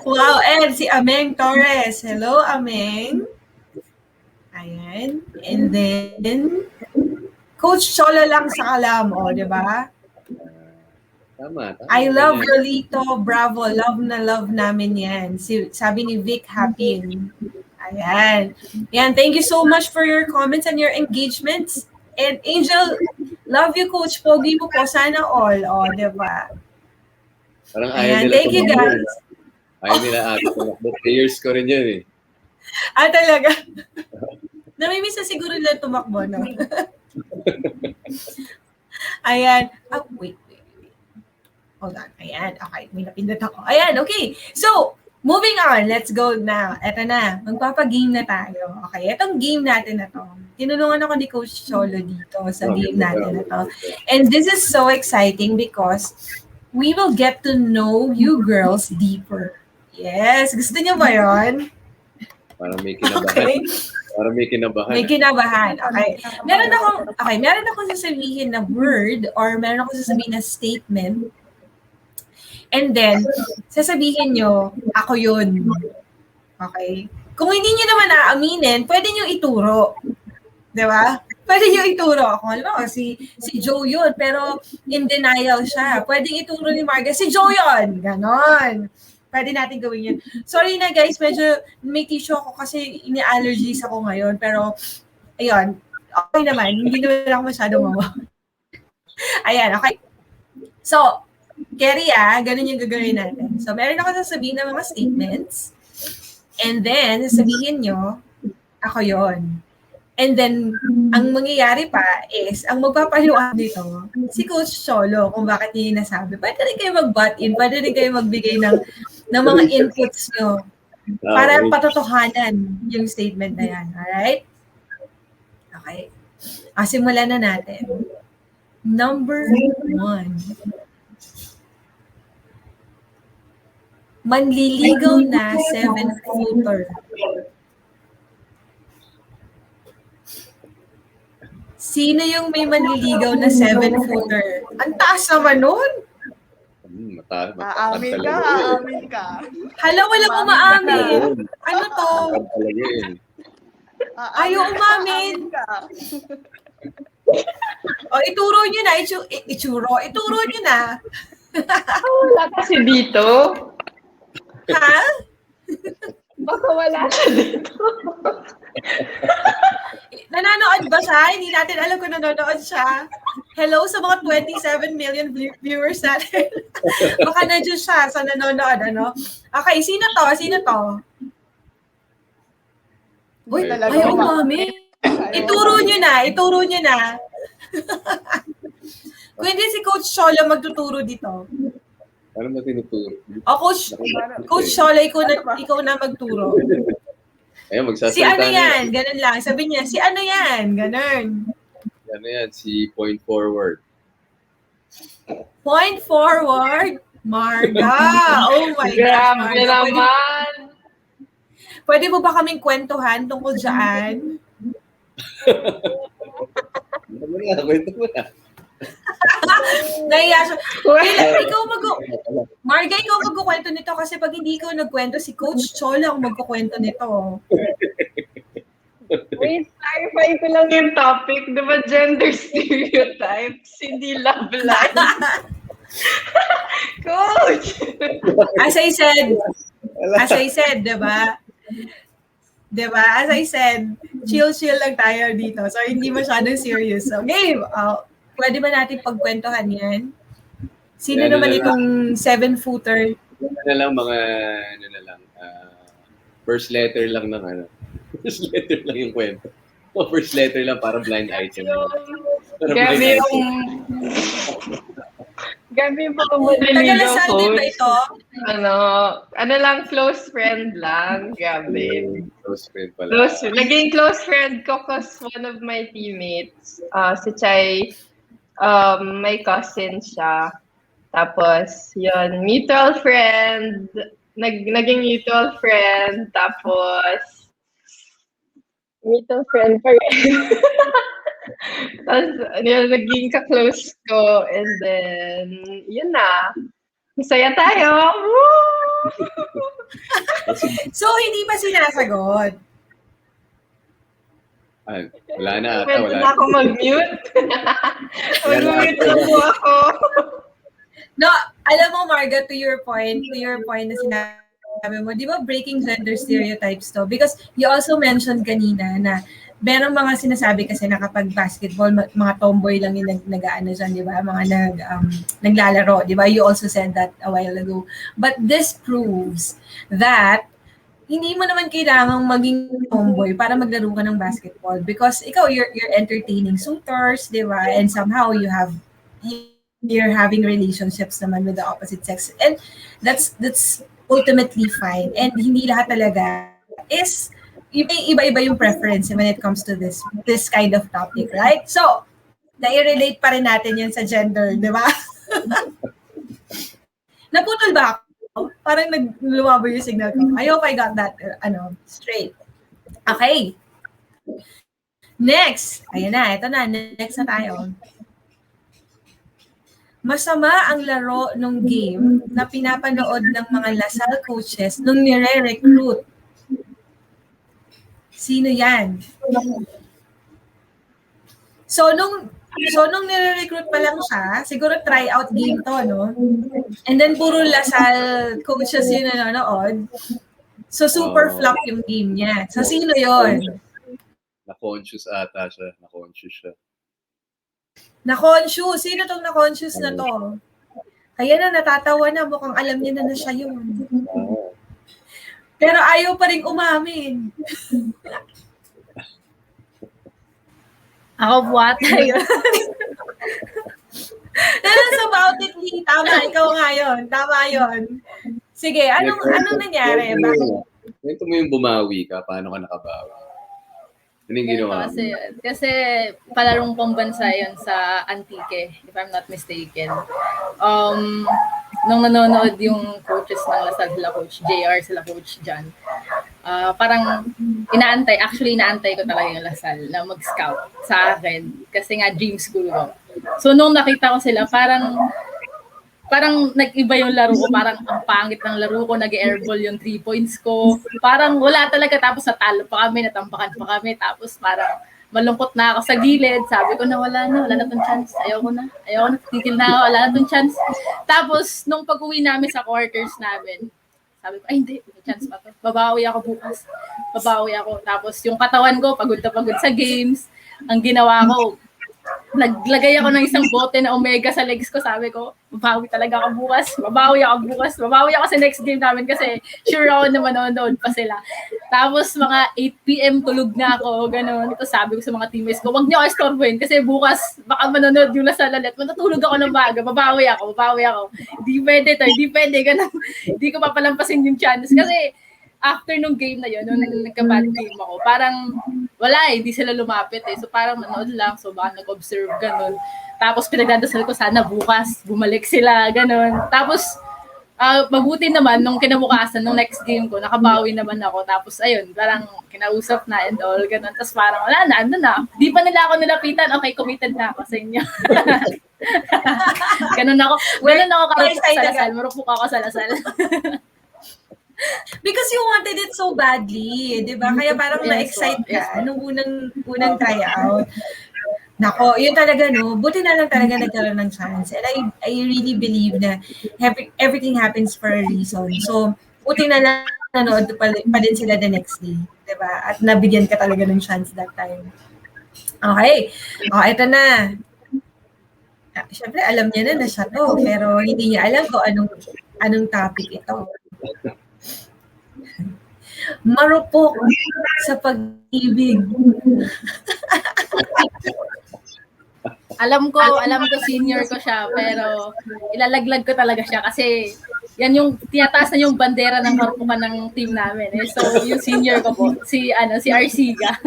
Wow, and si Ameng Torres. Hello, Ameng. Ayan. And then, Coach Cholo lang sa kalam, di ba? Tama. I love Rolito. Bravo. Love na love namin yan. Sabi ni Vic Hapin. Ayan. Yan. Thank you so much for your comments and your engagements. And Angel, love you, Coach. Pogi mo po. Sana all. Di ba? Parang ayan. Thank you, guys. Ayaw nila ate. Players ko rin yun eh. Talaga? Namimiss na siguro nila tumakbo, no? Ayan. Wait. Hold on. Ayan. Okay. May napindot ako. Ayan. Okay. So, moving on. Let's go na. Eto na. Magpapag-game na tayo. Okay. Etong game natin na to. Tinulungan ako ni Coach Cholo dito sa game natin na to. And this is so exciting because we will get to know you girls deeper. Yes. Gusto niyo ba yun? Parang may kinabahan. Okay. Parang may kinabahan. May kinabahan. Okay. Meron akong sasabihin na word or meron akong sasabihin na statement. And then, sasabihin nyo, ako yun. Okay? Kung hindi nyo naman aaminin, pwede nyo ituro. Diba? Pwede nyo ituro. Kung alam mo, si Joe yun, pero in denial siya. Pwede ituro ni Marga, si Joe yun. Ganon. Pwede natin gawin yun. Sorry na guys, medyo may tissue ako kasi ini-allergies ako ngayon. Pero, ayun. Okay naman. Hindi naman ako masyadong mawa. Ayan, okay. So, Kerry, ganun yung gagawin natin. So, meron ako sasabihin ng mga statements. And then, sasabihin nyo, ako yon. And then, ang mangyayari pa is, ang magpapaliwanag dito, si Coach Cholo, kung bakit niya nasabi. Pwede rin kayo mag-butt in, pwede rin kayo magbigay ng mga inputs nyo para patotohanan yung statement na yan. Alright? Okay. Simulan na natin. Number 1. Manliligaw na 7-footer. Sino yung may manliligaw na 7-footer? Ang taas naman nun. Mataas Aamin ka, talaga yun. aamin ka. Hala, walang umaamin. Ano to? Matangkad talaga yun. Ayaw umamin. ka. O, ituro nyo na. Ituro nyo na. Wala kasi dito. Ha? Baka wala na dito. Nanonood ba siya? Hindi natin alam kung nanonood siya. Hello sa mga 27 million viewers natin. Baka nandiyan siya sa nanonood, ano? Okay, sino to? Uy, Talaga ayaw ba? umamin. Ituro nyo na. Kung hindi si Coach Cholo magtuturo dito. Ano ba tinuturo? O, Coach Cholo, ikaw na magturo. Ayun, magsasalita Si ano na yan? Ganun lang. Sabi niya, si ano yan? Ganun. Ano yan? Si point forward. Point forward. Marga. Oh my gosh, Grabe Marga. naman. Pwede mo ba kaming kwentuhan tungkol dyan? Kwento mo na. Nahiya siya. Marga, ikaw magkukwento nito kasi pag hindi ikaw nagkwento, si Coach Cholo ang magkukwento nito. Wait, clarify ko lang yung topic. Di ba gender stereotypes? Hindi love life. Coach! As I said, di ba? As I said, chill lang tayo dito. So, hindi masyadong serious. So, game. Pwede ba natin pagkwentuhan yan? Sino naman itong 7-footer? First letter lang ng ano. First letter lang yung kwento. First letter lang para blind item. Gabi po Dela maliligaw, Salle ba Coach. ito? Ano lang, close friend lang. Gabi. Close friend pala. Naging close friend ko because one of my teammates, si Chai, may cousin siya. Tapos, yun, mutual friend. Naging mutual friend. Tapos, mutual friend pa rin. Tapos, yun, naging ka-close ko. And then, yun na. Masaya tayo. Woo! So, hindi pa sinasagot? Ay, wala na ata. Pwede na ako mag-mute. Mag-mute na po ako. No, alam mo, Marga, to your point na sinabi mo, di ba breaking gender stereotypes to? Because you also mentioned kanina na merong mga sinasabi kasi na kapag basketball, mga tomboy lang yung nag-aano dyan, di ba? Mga naglalaro, di ba? You also said that a while ago. But this proves that hindi mo naman kailangang maging tomboy para maglaro ka ng basketball because ikaw, you're entertaining suitors, di ba? And somehow you're having relationships naman with the opposite sex. And that's ultimately fine. And hindi lahat talaga is iba-iba yung preference when it comes to this kind of topic, right? So, nai-relate pa rin natin yan sa gender, di ba? Naputol ba ako? Parang lumabo yung signal ko. I hope I got that straight. Okay. Next. Ayan na, ito na. Next na tayo. Masama ang laro ng game na pinapanood ng mga Lasal coaches nung nire-recruit. Sino yan? So, nung nire-recruit pa lang siya, siguro try-out game to, no? And then, puro Lasal coaches yung nanonood. So, super flop yung game niya. So, sino yon? Na-conscious ata siya. Na-conscious. Sino tong na-conscious na to? Kaya na, natatawa na. Mukhang alam niya na siya yun. Pero ayaw pa rin umamin. Ako buwata yun. Tell us about it, Lee. Tama, ikaw nga yun. Tama yun. Sige, anong nangyari? Kwento mo yung bumawi ka. Paano ka nakabawi? Ano yung ginawa mo? Kasi palarong pambansa yun sa Antique, if I'm not mistaken. Nung nanonood yung coaches ng Lasal, sila Coach JR, sila Coach John, parang inaantay ko talaga yung Lasal na mag-scout sa akin kasi nga dream school ko. So nung nakita ko sila, parang nag-iba yung laro ko, parang ang pangit ng laro ko, nag-airball yung 3 points ko. Parang wala talaga, tapos natalo pa kami, natampakan pa kami, tapos parang malungkot na ako sa gilid. Sabi ko na wala na tong chance. Ayoko na, tigil na ako, wala na tong chance. Tapos nung pag-uwi namin sa quarters namin, sabi ko, ay hindi, may chance pa to. Babawi ako bukas. Tapos yung katawan ko, pagod na pagod sa games. Ang ginawa ko, naglagay ako ng isang bote na omega sa legs ko. Sabi ko, babawi talaga ako bukas. Babawi ako sa next game namin kasi sure ako na manonood pa sila. Tapos mga 8 p.m. tulog na ako, gano'n. Ito sabi ko sa mga teammates ko, wag niyo ako istorbohin kasi bukas baka manonood yung Lasal ulit. Matutulog ako ng baga, babawi ako. Hindi pwede, gano'n. Hindi ko papalampasin yung chance kasi after nung game na yun, nung nagka-bad game ako, parang wala hindi sila lumapit So parang manood lang, so baka nag-observe, ganun. Tapos pinagdadasal ko sana bukas, bumalik sila, ganun. Tapos mabuti naman, nung kinabukasan, nung next game ko, nakabawi naman ako. Tapos ayun, parang kinausap na and all, ganun. Tapos parang wala na, ano na. Di pa nila ako nilapitan, okay, committed na ako sa inyo. ganun ako karupok sa Lasal, marupok ako sa Lasal. Because you wanted it so badly, di ba? Kaya parang na-excite ka nung unang tryout. Nako, yun talaga, no? Buti na lang talaga nagkaroon ng chance. And I really believe na everything happens for a reason. So, buti na lang nanood pa din sila the next day. Di ba? At nabigyan ka talaga ng chance that time. Okay. Ito na. Siyempre, alam niya na siya to. Pero hindi niya alam kung anong topic ito. Marupok sa pag-ibig. Alam ko senior ko siya, pero ilalaglag ko talaga siya kasi yan yung tinataas na yung bandera ng karupukan ng team namin. So yung senior ko po, si Arsiga.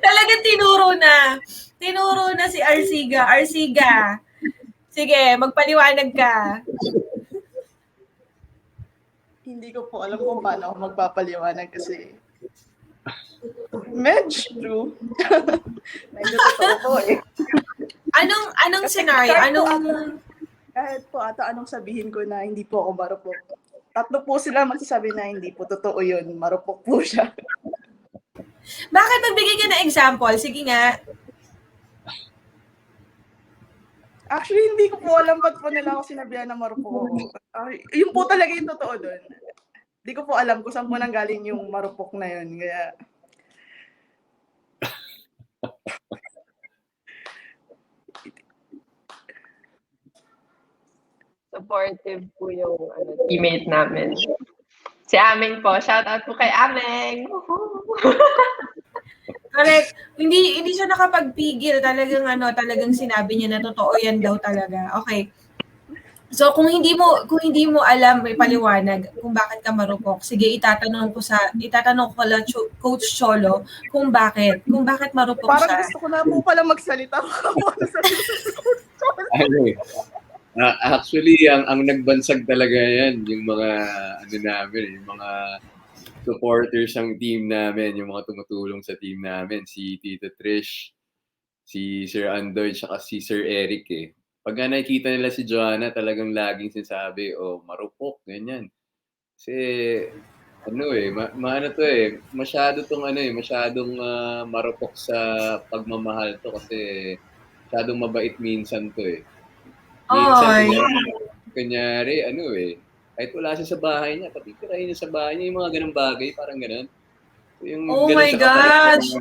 Talagang tinuro na si Arsiga. Arsiga, sige, magpaliwanag ka. Hindi ko po alam kung paano ako magpapaliwanag kasi medyo totoo po eh. Anong scenario? Kahit po anong sabihin ko na hindi po ako marupok. 3 po sila magsasabi na hindi po totoo yun. Marupok po siya. Bakit magbigay ka ng example? Sige nga. Actually, hindi ko po alam ba't po nila ako sinabihan na marupok ako. Yun po talaga yung totoo doon. Hindi ko po alam kung saan po nanggaling yung marupok na yun. Kaya... Supportive po yung teammate namin. Si Ameng po. Shout out po kay Ameng. Correct. Hindi siya nakapagpigil. Talagang sinabi niya na totoo yan daw talaga. Okay. So kung hindi mo alam, may paliwanag kung bakit ka marupok. Sige, itatanong ko kala Coach Cholo kung bakit marupok parang siya. Parang gusto ko na po pala magsalita. Actually, ang nagbansag talaga yan, yung mga namin, yung mga supporters ng team namin, yung mga tumutulong sa team namin, si Tito Trish, si Sir Andoy, saka si Sir Eric eh. Pag nakikita nila si Joanna, talagang laging sinasabi, marupok, ganyan. Kasi, masyadong marupok sa pagmamahal to kasi masyadong mabait minsan to eh. Minsan, kunyari, kahit wala siya sa bahay niya, patitirahin niya sa bahay niya, yung mga ganung bagay, parang ganun. Yung oh my gosh!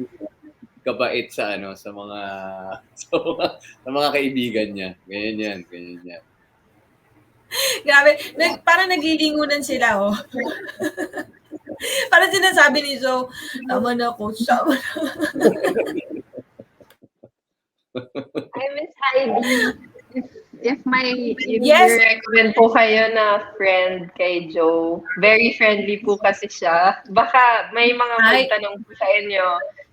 Kabait sa mga kaibigan niya. Ganyan yan. Grabe, parang naglilingunan sila, oh. Parang sinasabi ni Joe, tama na, coach, tama na. I miss Heidi. If recommend po kayo na friend kay Joe, very friendly po kasi siya. Baka may mga magtanong po sa inyo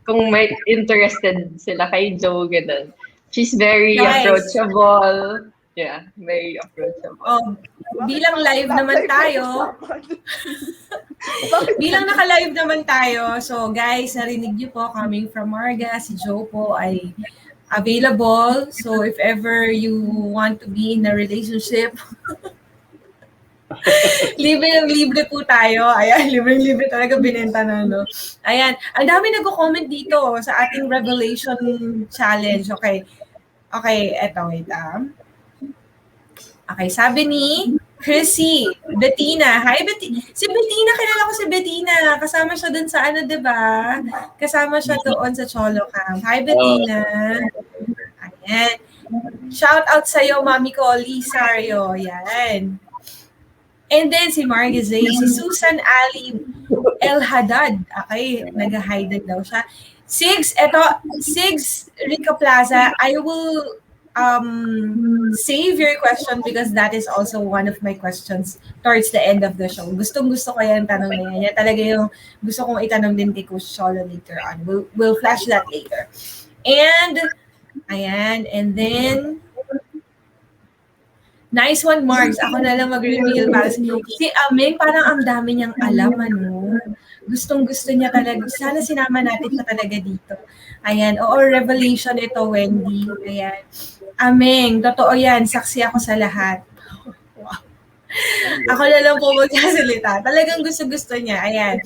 kung may interested sila kay Joe, ganun. She's very approachable. Yeah, very approachable. Oh, Bakit bilang parang live love naman life tayo, yung usapan? Bakit bilang ganun? naka-live naman tayo, so guys, narinig niyo po, coming from Marga, si Joe po ay available. So if ever you want to be in a relationship, libre po tayo. Ayan, libre talaga binenta na, no? Ayan, ang dami nagko-comment dito sa ating Revelation Challenge. Okay, okay, eto, wait. Okay, sabi ni Chrissy, Bettina. Hi, Bettina. Si Bettina, kilala ko si Bettina. Kasama siya dun sa ano, di ba? Kasama siya doon sa Cholo Camp. Hi, Bettina. Ayan. Shout out sa'yo, mami ko, Lisario. Yan. And then si Margazay, si Susan Ali El Haddad. Okay, nag-hide daw siya. Sigs Rica Plaza, I will save your question because that is also one of my questions towards the end of the show. Gustong-gusto ko yan tanong na yan. Yan talaga yung gusto kong itanong din kay Coach Cholo later on. We'll flash that later. And, ayan, and then, nice one, Margs. Ako na lang mag-reveal para si Aming, parang ang dami niyang alam, ano. Gustong-gusto niya talaga. Sana sinama natin siya talaga dito. Ayan. Oo, revelation ito, Wendy. Ayan. Aming, totoo yan. Saksi ako sa lahat. Ako na lang po magsasalita. Talagang gusto-gusto niya. Ayan.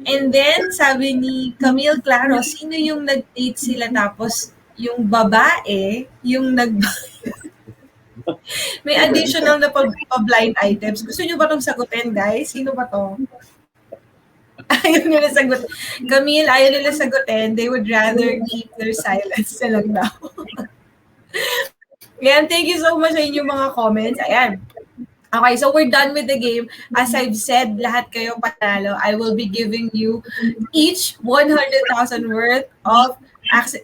And then, sabi ni Camille Claro, sino yung nag-date sila tapos yung babae, yung may additional na pa-blind items. Gusto niyo ba itong sagutin, guys? Sino ba to? Ayaw nila sagutin. Camille, ayaw nila sagutin. They would rather keep their silence na lang daw. Ayan, thank you so much sa inyong mga comments. Ayan. Okay, so we're done with the game. As I've said, lahat kayo panalo. I will be giving you each 100,000 worth of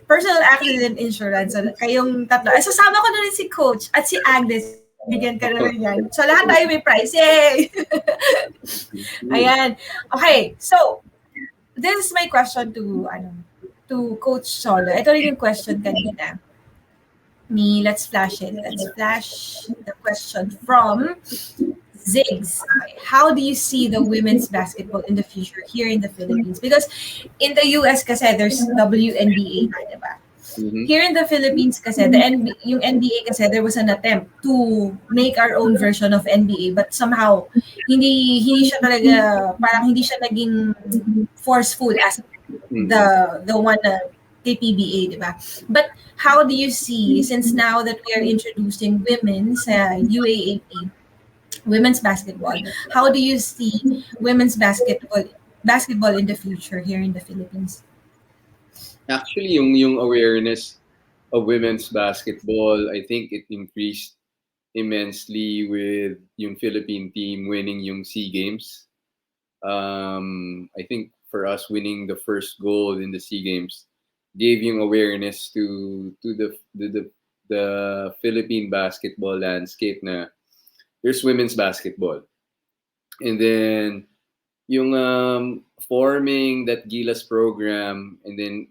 personal accident insurance. So, kayong tatlo. Ay, sasama ko na rin si Coach at si Agnes. Bigyan ka na rin yan. So, lahat tayo may prize. Yay! Ayan. Okay, so, this is my question to Coach Cholo. Ito rin yung question kanina. Let's flash it. Let's flash the question from Ziggs. Okay. How do you see the women's basketball in the future here in the Philippines? Because in the US kasi there's WNBA na, diba? Mhm. Here in the Philippines kasi, yung NBA kasi, there was an attempt to make our own version of NBA, but somehow, hindi siya talaga, parang hindi siya naging forceful as the one na kay PBA, di ba? But how do you see, since now that we are introducing women's UAAP, women's basketball, how do you see women's basketball in the future here in the Philippines? Actually, yung awareness of women's basketball, I think it increased immensely with yung Philippine team winning yung SEA Games. I think for us winning the first gold in the SEA Games gave yung awareness to the Philippine basketball landscape na there's women's basketball. And then yung forming that Gilas program and then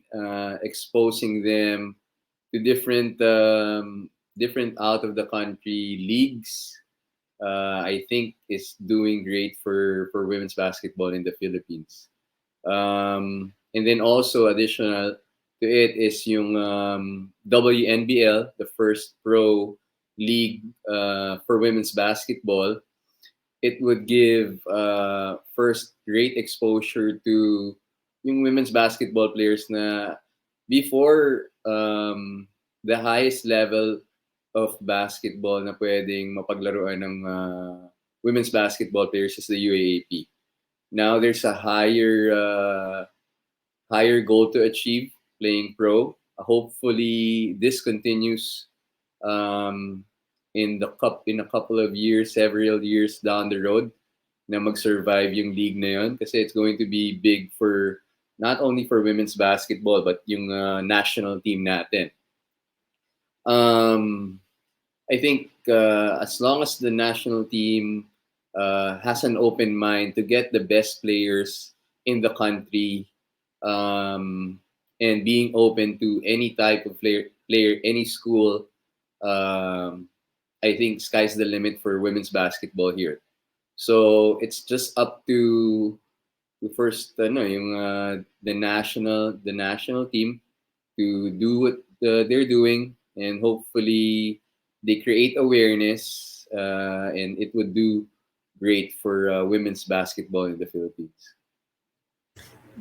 exposing them to different out of the country leagues, I think is doing great for women's basketball in the Philippines. And then also additional to it is yung WNBL, the first pro league for women's basketball. It would give first great exposure to yung women's basketball players na before the highest level of basketball na pwedeng mapaglaruan ng women's basketball players is the UAAP. Now there's a higher goal to achieve playing pro. Hopefully this continues in a couple of years, several years down the road na mag-survive yung league na yun kasi it's going to be big for not only for women's basketball but yung national team natin. I think as long as the national team has an open mind to get the best players in the country and being open to any type of player any school, I I think sky's the limit for women's basketball here. So it's just up to first the national team to do what they're doing, and hopefully they create awareness, and it would do great for women's basketball in the Philippines.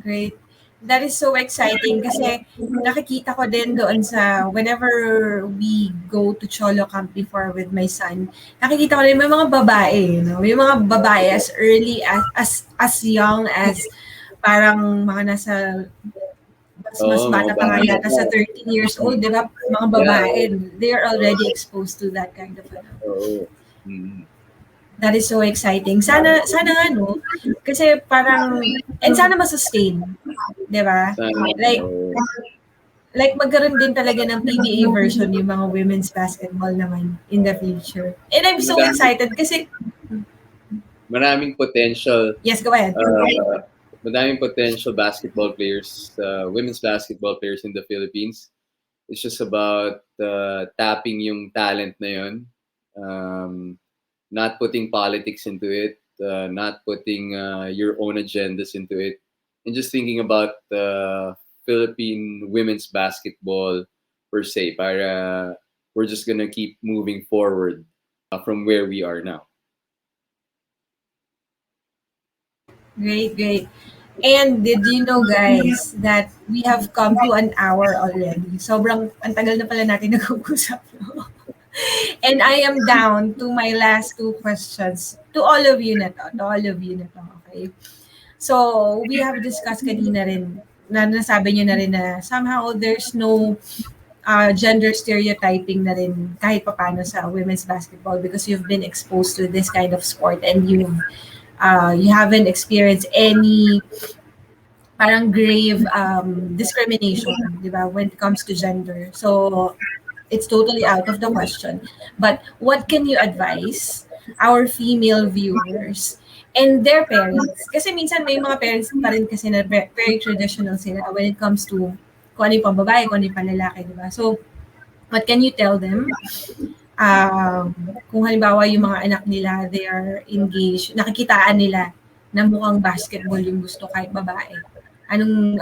Great. That is so exciting kasi nakikita ko din doon sa whenever we go to Cholo Camp before with my son, nakikita ko din may mga babae, no? May mga babae as early as young as parang mga nasa mas Oo, bata mga pa nga bata yata pa. sa 13 years old, di ba? Mga babae, they are already exposed to that kind of Oo. Mm. that is so exciting. Sana nga, no? Kasi parang, and sana masustain. Di ba? Sana, Like, oo. like magkaroon din talaga ng PBA version yung mga women's basketball naman in the future. And I'm so excited kasi, Maraming potential, yes, go ahead. madaming potential basketball players, women's basketball players in the Philippines. It's just about tapping yung talent na yun, not putting politics into it, not putting your own agendas into it, and just thinking about Philippine women's basketball per se. Para we're just gonna keep moving forward from where we are now. Great, great. And did you know, guys, that we have come to an hour already? Sobrang ang tagal na pala natin nag-uusap. No? And I am down to my last two questions to all of you na to. To all of you na to, okay? So, we have discussed kanina rin, na nasabi niyo na rin na somehow there's no gender stereotyping na rin kahit papano sa women's basketball because you've been exposed to this kind of sport and you haven't experienced any parang grave discrimination, di ba, when it comes to gender. So, it's totally out of the question. But what can you advise our female viewers and their parents? Kasi minsan may mga parents pa rin kasi na very traditional sila when it comes to kung ano yung pambabae, kung ano yung panlalaki, di ba? So, what can you tell them? Kung halimbawa yung mga anak nila, they are engaged, nakikitaan nila na mukhang basketball yung gusto kahit babae. Anong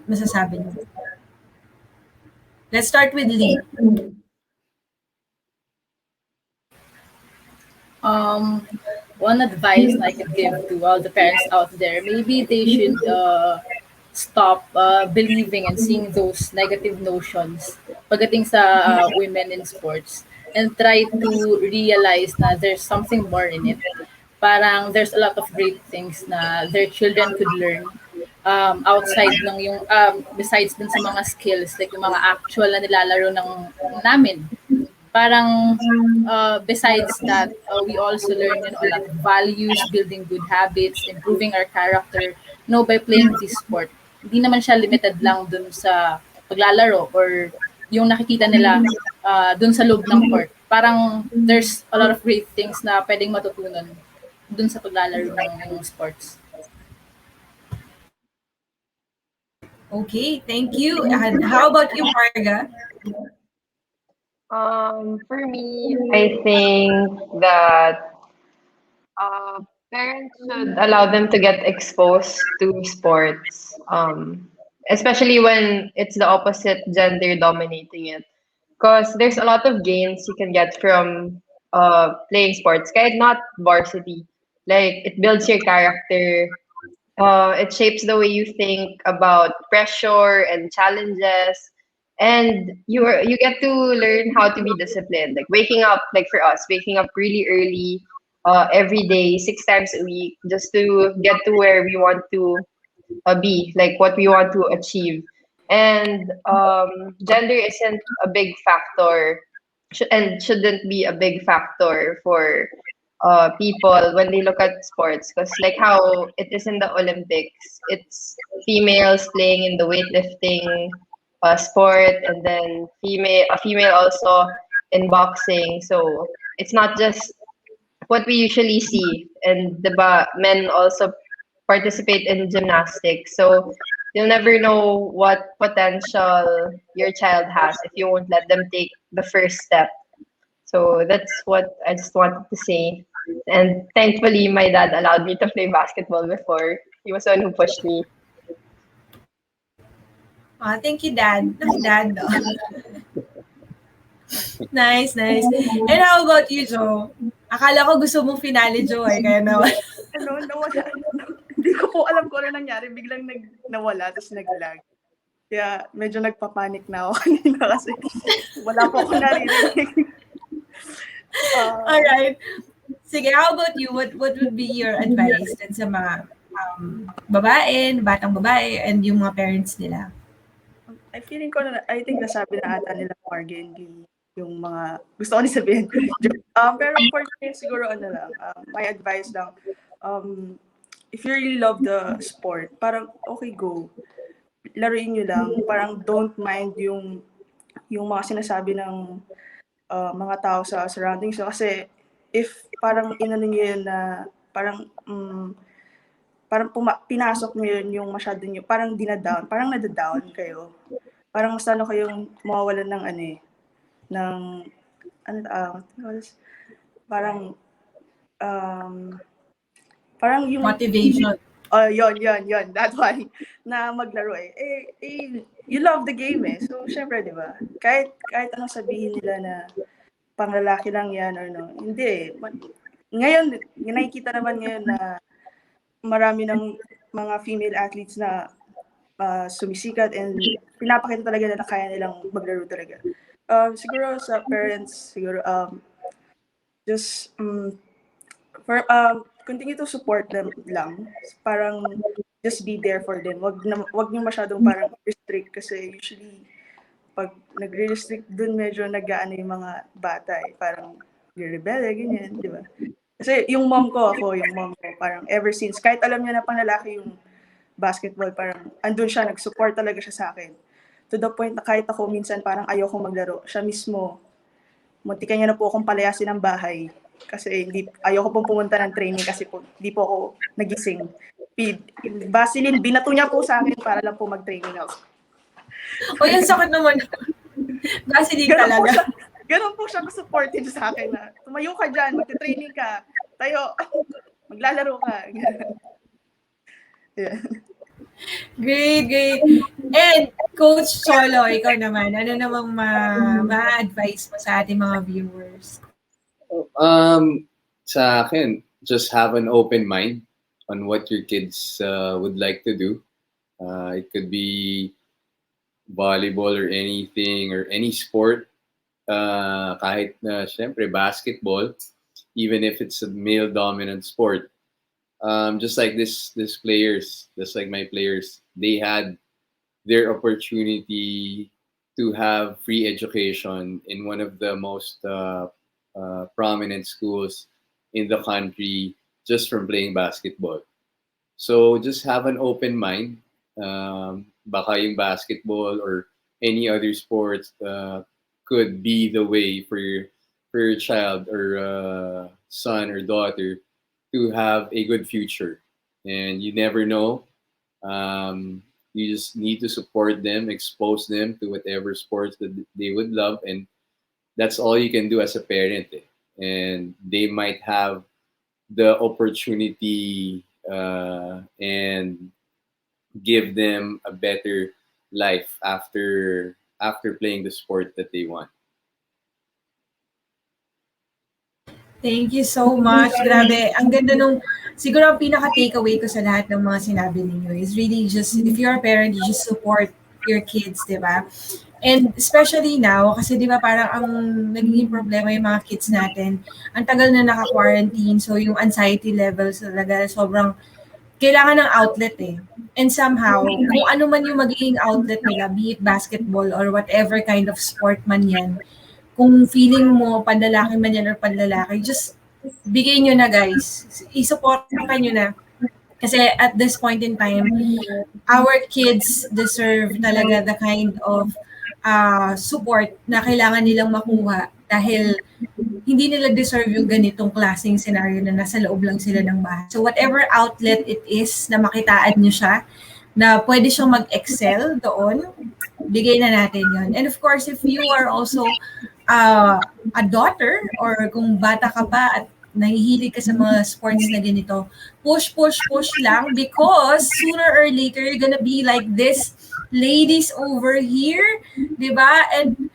masasabi niyo? Let's start with Lee. One advice I could give to all the parents out there, maybe they should stop believing and seeing those negative notions pagdating sa women in sports and try to realize na there's something more in it. Parang there's a lot of great things na their children could learn outside ng yung besides dun sa mga skills like yung mga actual na nilalaro ng namin. Parang besides that, we also learn a lot of values, building good habits, improving our character, by playing this sport. Hindi naman siya limited lang dun sa paglalaro or yung nakikita nila dun sa loob ng court. Parang there's a lot of great things na pwedeng matutunan dun sa paglalaro ng sports. Okay, thank you. And how about you, Marga? For me, I think that parents should allow them to get exposed to sports, especially when it's the opposite gender dominating it. Because there's a lot of gains you can get from playing sports, kahit not varsity. Like, it builds your character, it shapes the way you think about pressure and challenges, and you get to learn how to be disciplined. Like waking up, like for us, waking up really early, every day, 6 times a week, just to get to where we want to be, like what we want to achieve. And gender isn't a big factor, and shouldn't be a big factor for people when they look at sports, because like how it is in the Olympics, it's females playing in the weightlifting sport, and then a female also in boxing. So it's not just what we usually see, and men also participate in gymnastics. So you'll never know what potential your child has if you won't let them take the first step. So that's what I just wanted to say. And thankfully, my dad allowed me to play basketball before. He was the one who pushed me. Thank you, Dad. Naku, Dad. No? Nice, nice. And how about you, Joe? Akala ko gusto mong finale, Joe, eh. Kaya naman. Nawala. Hindi ko po alam kung ano nangyari. Biglang nawala, tapos nag-lag. Kaya medyo nagpapanik na ako kanina kasi wala po ako naririnig. Alright. Sige, how about you? What would be your advice dun sa mga batang babae, and yung mga parents nila? I think nasabi na ata nila Morgan yung mga gusto ko sabihin. Pero for me, siguro my advice lang, if you really love the sport, parang okay, go. Laruin nyo lang. Parang don't mind yung mga sinasabi ng mga tao sa surroundings. So, kasi if parang inano nyo yun na parang pinasok nyo yun yung masyado nyo, parang dinadown, parang nadadown kayo. Parang mas lalo kayong mawawalan ng parang yung Motivation. Yon, that one, na maglaro you love the game So, syempre, di ba? Kahit anong sabihin nila na panglalaki lang yan or no, hindi. Ngayon, nakikita naman ngayon na marami ng mga female athletes na sumisikat and pinapakita talaga na kaya nilang maglaro talaga. Siguro sa parents, siguro just continue to support them lang. Parang just be there for them. Wag niyo masyadong parang restrict kasi usually pag nagre-restrict dun medyo nag-aano yung mga bata parang rebelde ganyan, di ba? Kasi yung mom ko parang ever since kahit alam niya na panlalaki yung basketball, parang andun siya, nag-support talaga siya sa akin. To the point na kahit ako minsan parang ayoko maglaro, siya mismo muntikan niya na po akong palayasin ng bahay kasi ayoko pong pumunta ng training kasi po hindi po ako nagising. Vaseline, binato niya po sa akin para lang po mag-training ako. Yung sakit naman. Vaseline talaga. Ganun po siya supportive sa akin na tumayo ka dyan, mag-training ka, tayo, maglalaro ka. Yeah. Great. And Coach Cholo, ikaw naman, ano namang ma-advise mo sa ating mga viewers? Sa akin, just have an open mind on what your kids would like to do. It could be volleyball or anything or any sport. Kahit na, syempre, basketball, even if it's a male-dominant sport. Just like my players, they had their opportunity to have free education in one of the most prominent schools in the country just from playing basketball. So just have an open mind. Baka yung basketball or any other sports could be the way for your child or son or daughter to have a good future. And you never know. You just need to support them, expose them to whatever sports that they would love, and that's all you can do as a parent. And they might have the opportunity and give them a better life after playing the sport that they want. Thank you so much. Grabe. Ang ganda siguro ang pinaka-takeaway ko sa lahat ng mga sinabi ninyo is really just, if you're a parent, you just support your kids, di ba? And especially now, kasi di ba parang ang naging problema yung mga kids natin, ang tagal na naka-quarantine, so yung anxiety levels talaga sobrang kailangan ng outlet And somehow, kung ano man yung magiging outlet nila, be it basketball or whatever kind of sport man yan, kung feeling mo panlalaki man yan or panlalaki, just bigay nyo na guys. I-supportan nyo na. Kasi at this point in time, our kids deserve talaga the kind of support na kailangan nilang makuha dahil hindi nila deserve yung ganitong klaseng scenario na nasa loob lang sila ng bahay. So whatever outlet it is na makitaan nyo siya, na pwede siyang mag-excel doon, bigay na natin yon. And of course, if you are also a daughter or kung bata ka pa at nahihilig ka sa mga sports na ganito, push, push, push lang because sooner or later, you're gonna be like this ladies over here, di ba? And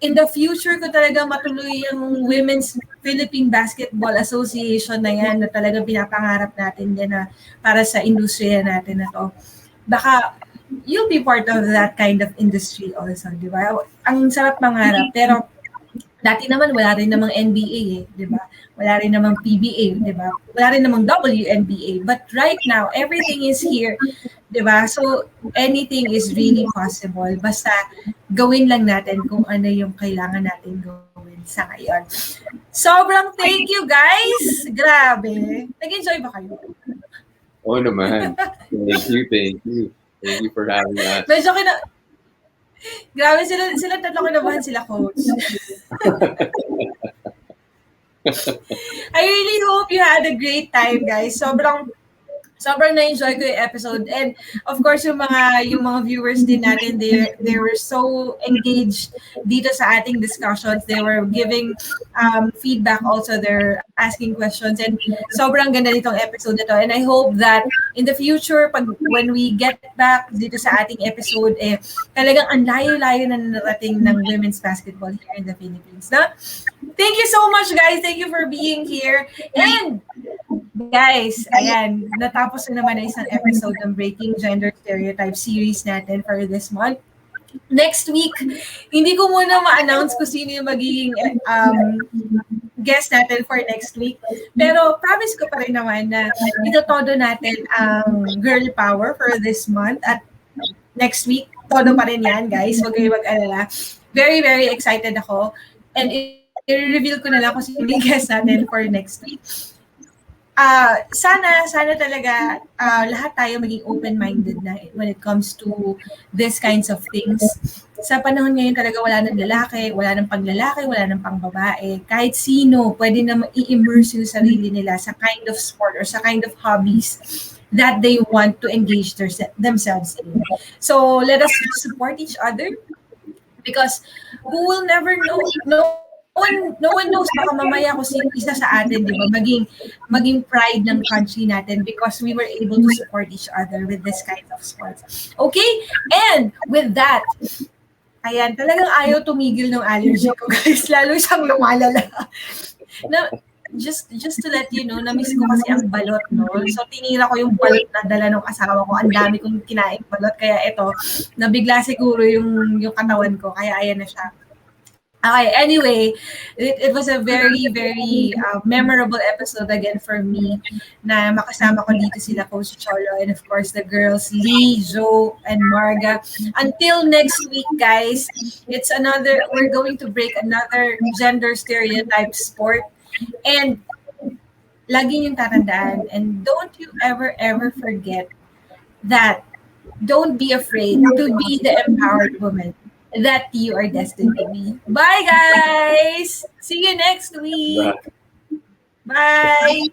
in the future ko talaga matuloy yung Women's Philippine Basketball Association na yan na talagang pinapangarap natin yan na para sa industriya natin na to. Baka you'll be part of that kind of industry also, di ba? Ang sarap mangarap, pero dati naman wala rin namang NBA eh, di ba? Wala rin namang PBA, di ba? Wala rin namang WNBA. But right now, everything is here, di ba? So, anything is really possible. Basta gawin lang natin kung ano yung kailangan natin gawin sa ngayon. Sobrang thank you, guys! Grabe! Nag-enjoy ba kayo? Oo naman. Thank you, thank you. Thank you for having us. Medyo grabe sila tatlo kinabahan sila, Coach. I really hope you had a great time, guys. Sobrang na-enjoy ko yung episode. And of course, yung mga viewers din natin, they were so engaged dito sa ating discussions. They were giving feedback also. They're asking questions. And sobrang ganda nitong episode na to. And I hope that in the future, when we get back dito sa ating episode, talagang ang layo-layo na narating ng women's basketball here in the Philippines. No? Thank you so much, guys. Thank you for being here. And guys, ayan, natapos na naman ang isang episode ng Breaking Gender Stereotypes series natin for this month. Next week, hindi ko muna ma-announce kung sino yung magiging guest natin for next week. Pero promise ko pa rin naman na itotodo natin ang girl power for this month. At next week, todo pa rin yan, guys. Huwag kayo mag-alala. Very, very excited ako. And i-reveal ko na lang kung sino yung guest natin for next week. Sana talaga lahat tayo maging open-minded na when it comes to these kinds of things. Sa panahon ngayon talaga wala ng lalaki, wala ng panglalaki, wala ng pangbabae. Kahit sino, pwede na i-immerse yung sarili nila sa kind of sport or sa kind of hobbies that they want to engage themselves in. So let us support each other because who will never know? No one knows, baka mamaya kung sino isa sa atin, di ba, maging pride ng country natin because we were able to support each other with this kind of sports. Okay? And with that, ayan, talagang ayaw tumigil ng allergy ko, guys. Lalo siyang lumalala. Na, just to let you know, na-miss ko kasi ang balot, no? So, tinira ko yung balot na dala ng asawa ko. Ang dami kong kinain balot. Kaya ito, nabigla siguro yung katawan ko. Kaya ayan na siya. Okay, anyway, it was a very, very memorable episode again for me na makasama ko dito sila Coach Cholo and of course the girls, Lee, Jo, and Marga. Until next week, guys, we're going to break another gender stereotype sport. And lagi niyong tatandaan, and don't you ever forget that don't be afraid to be the empowered woman that you are destined to be. Bye, guys! See you next week! Bye!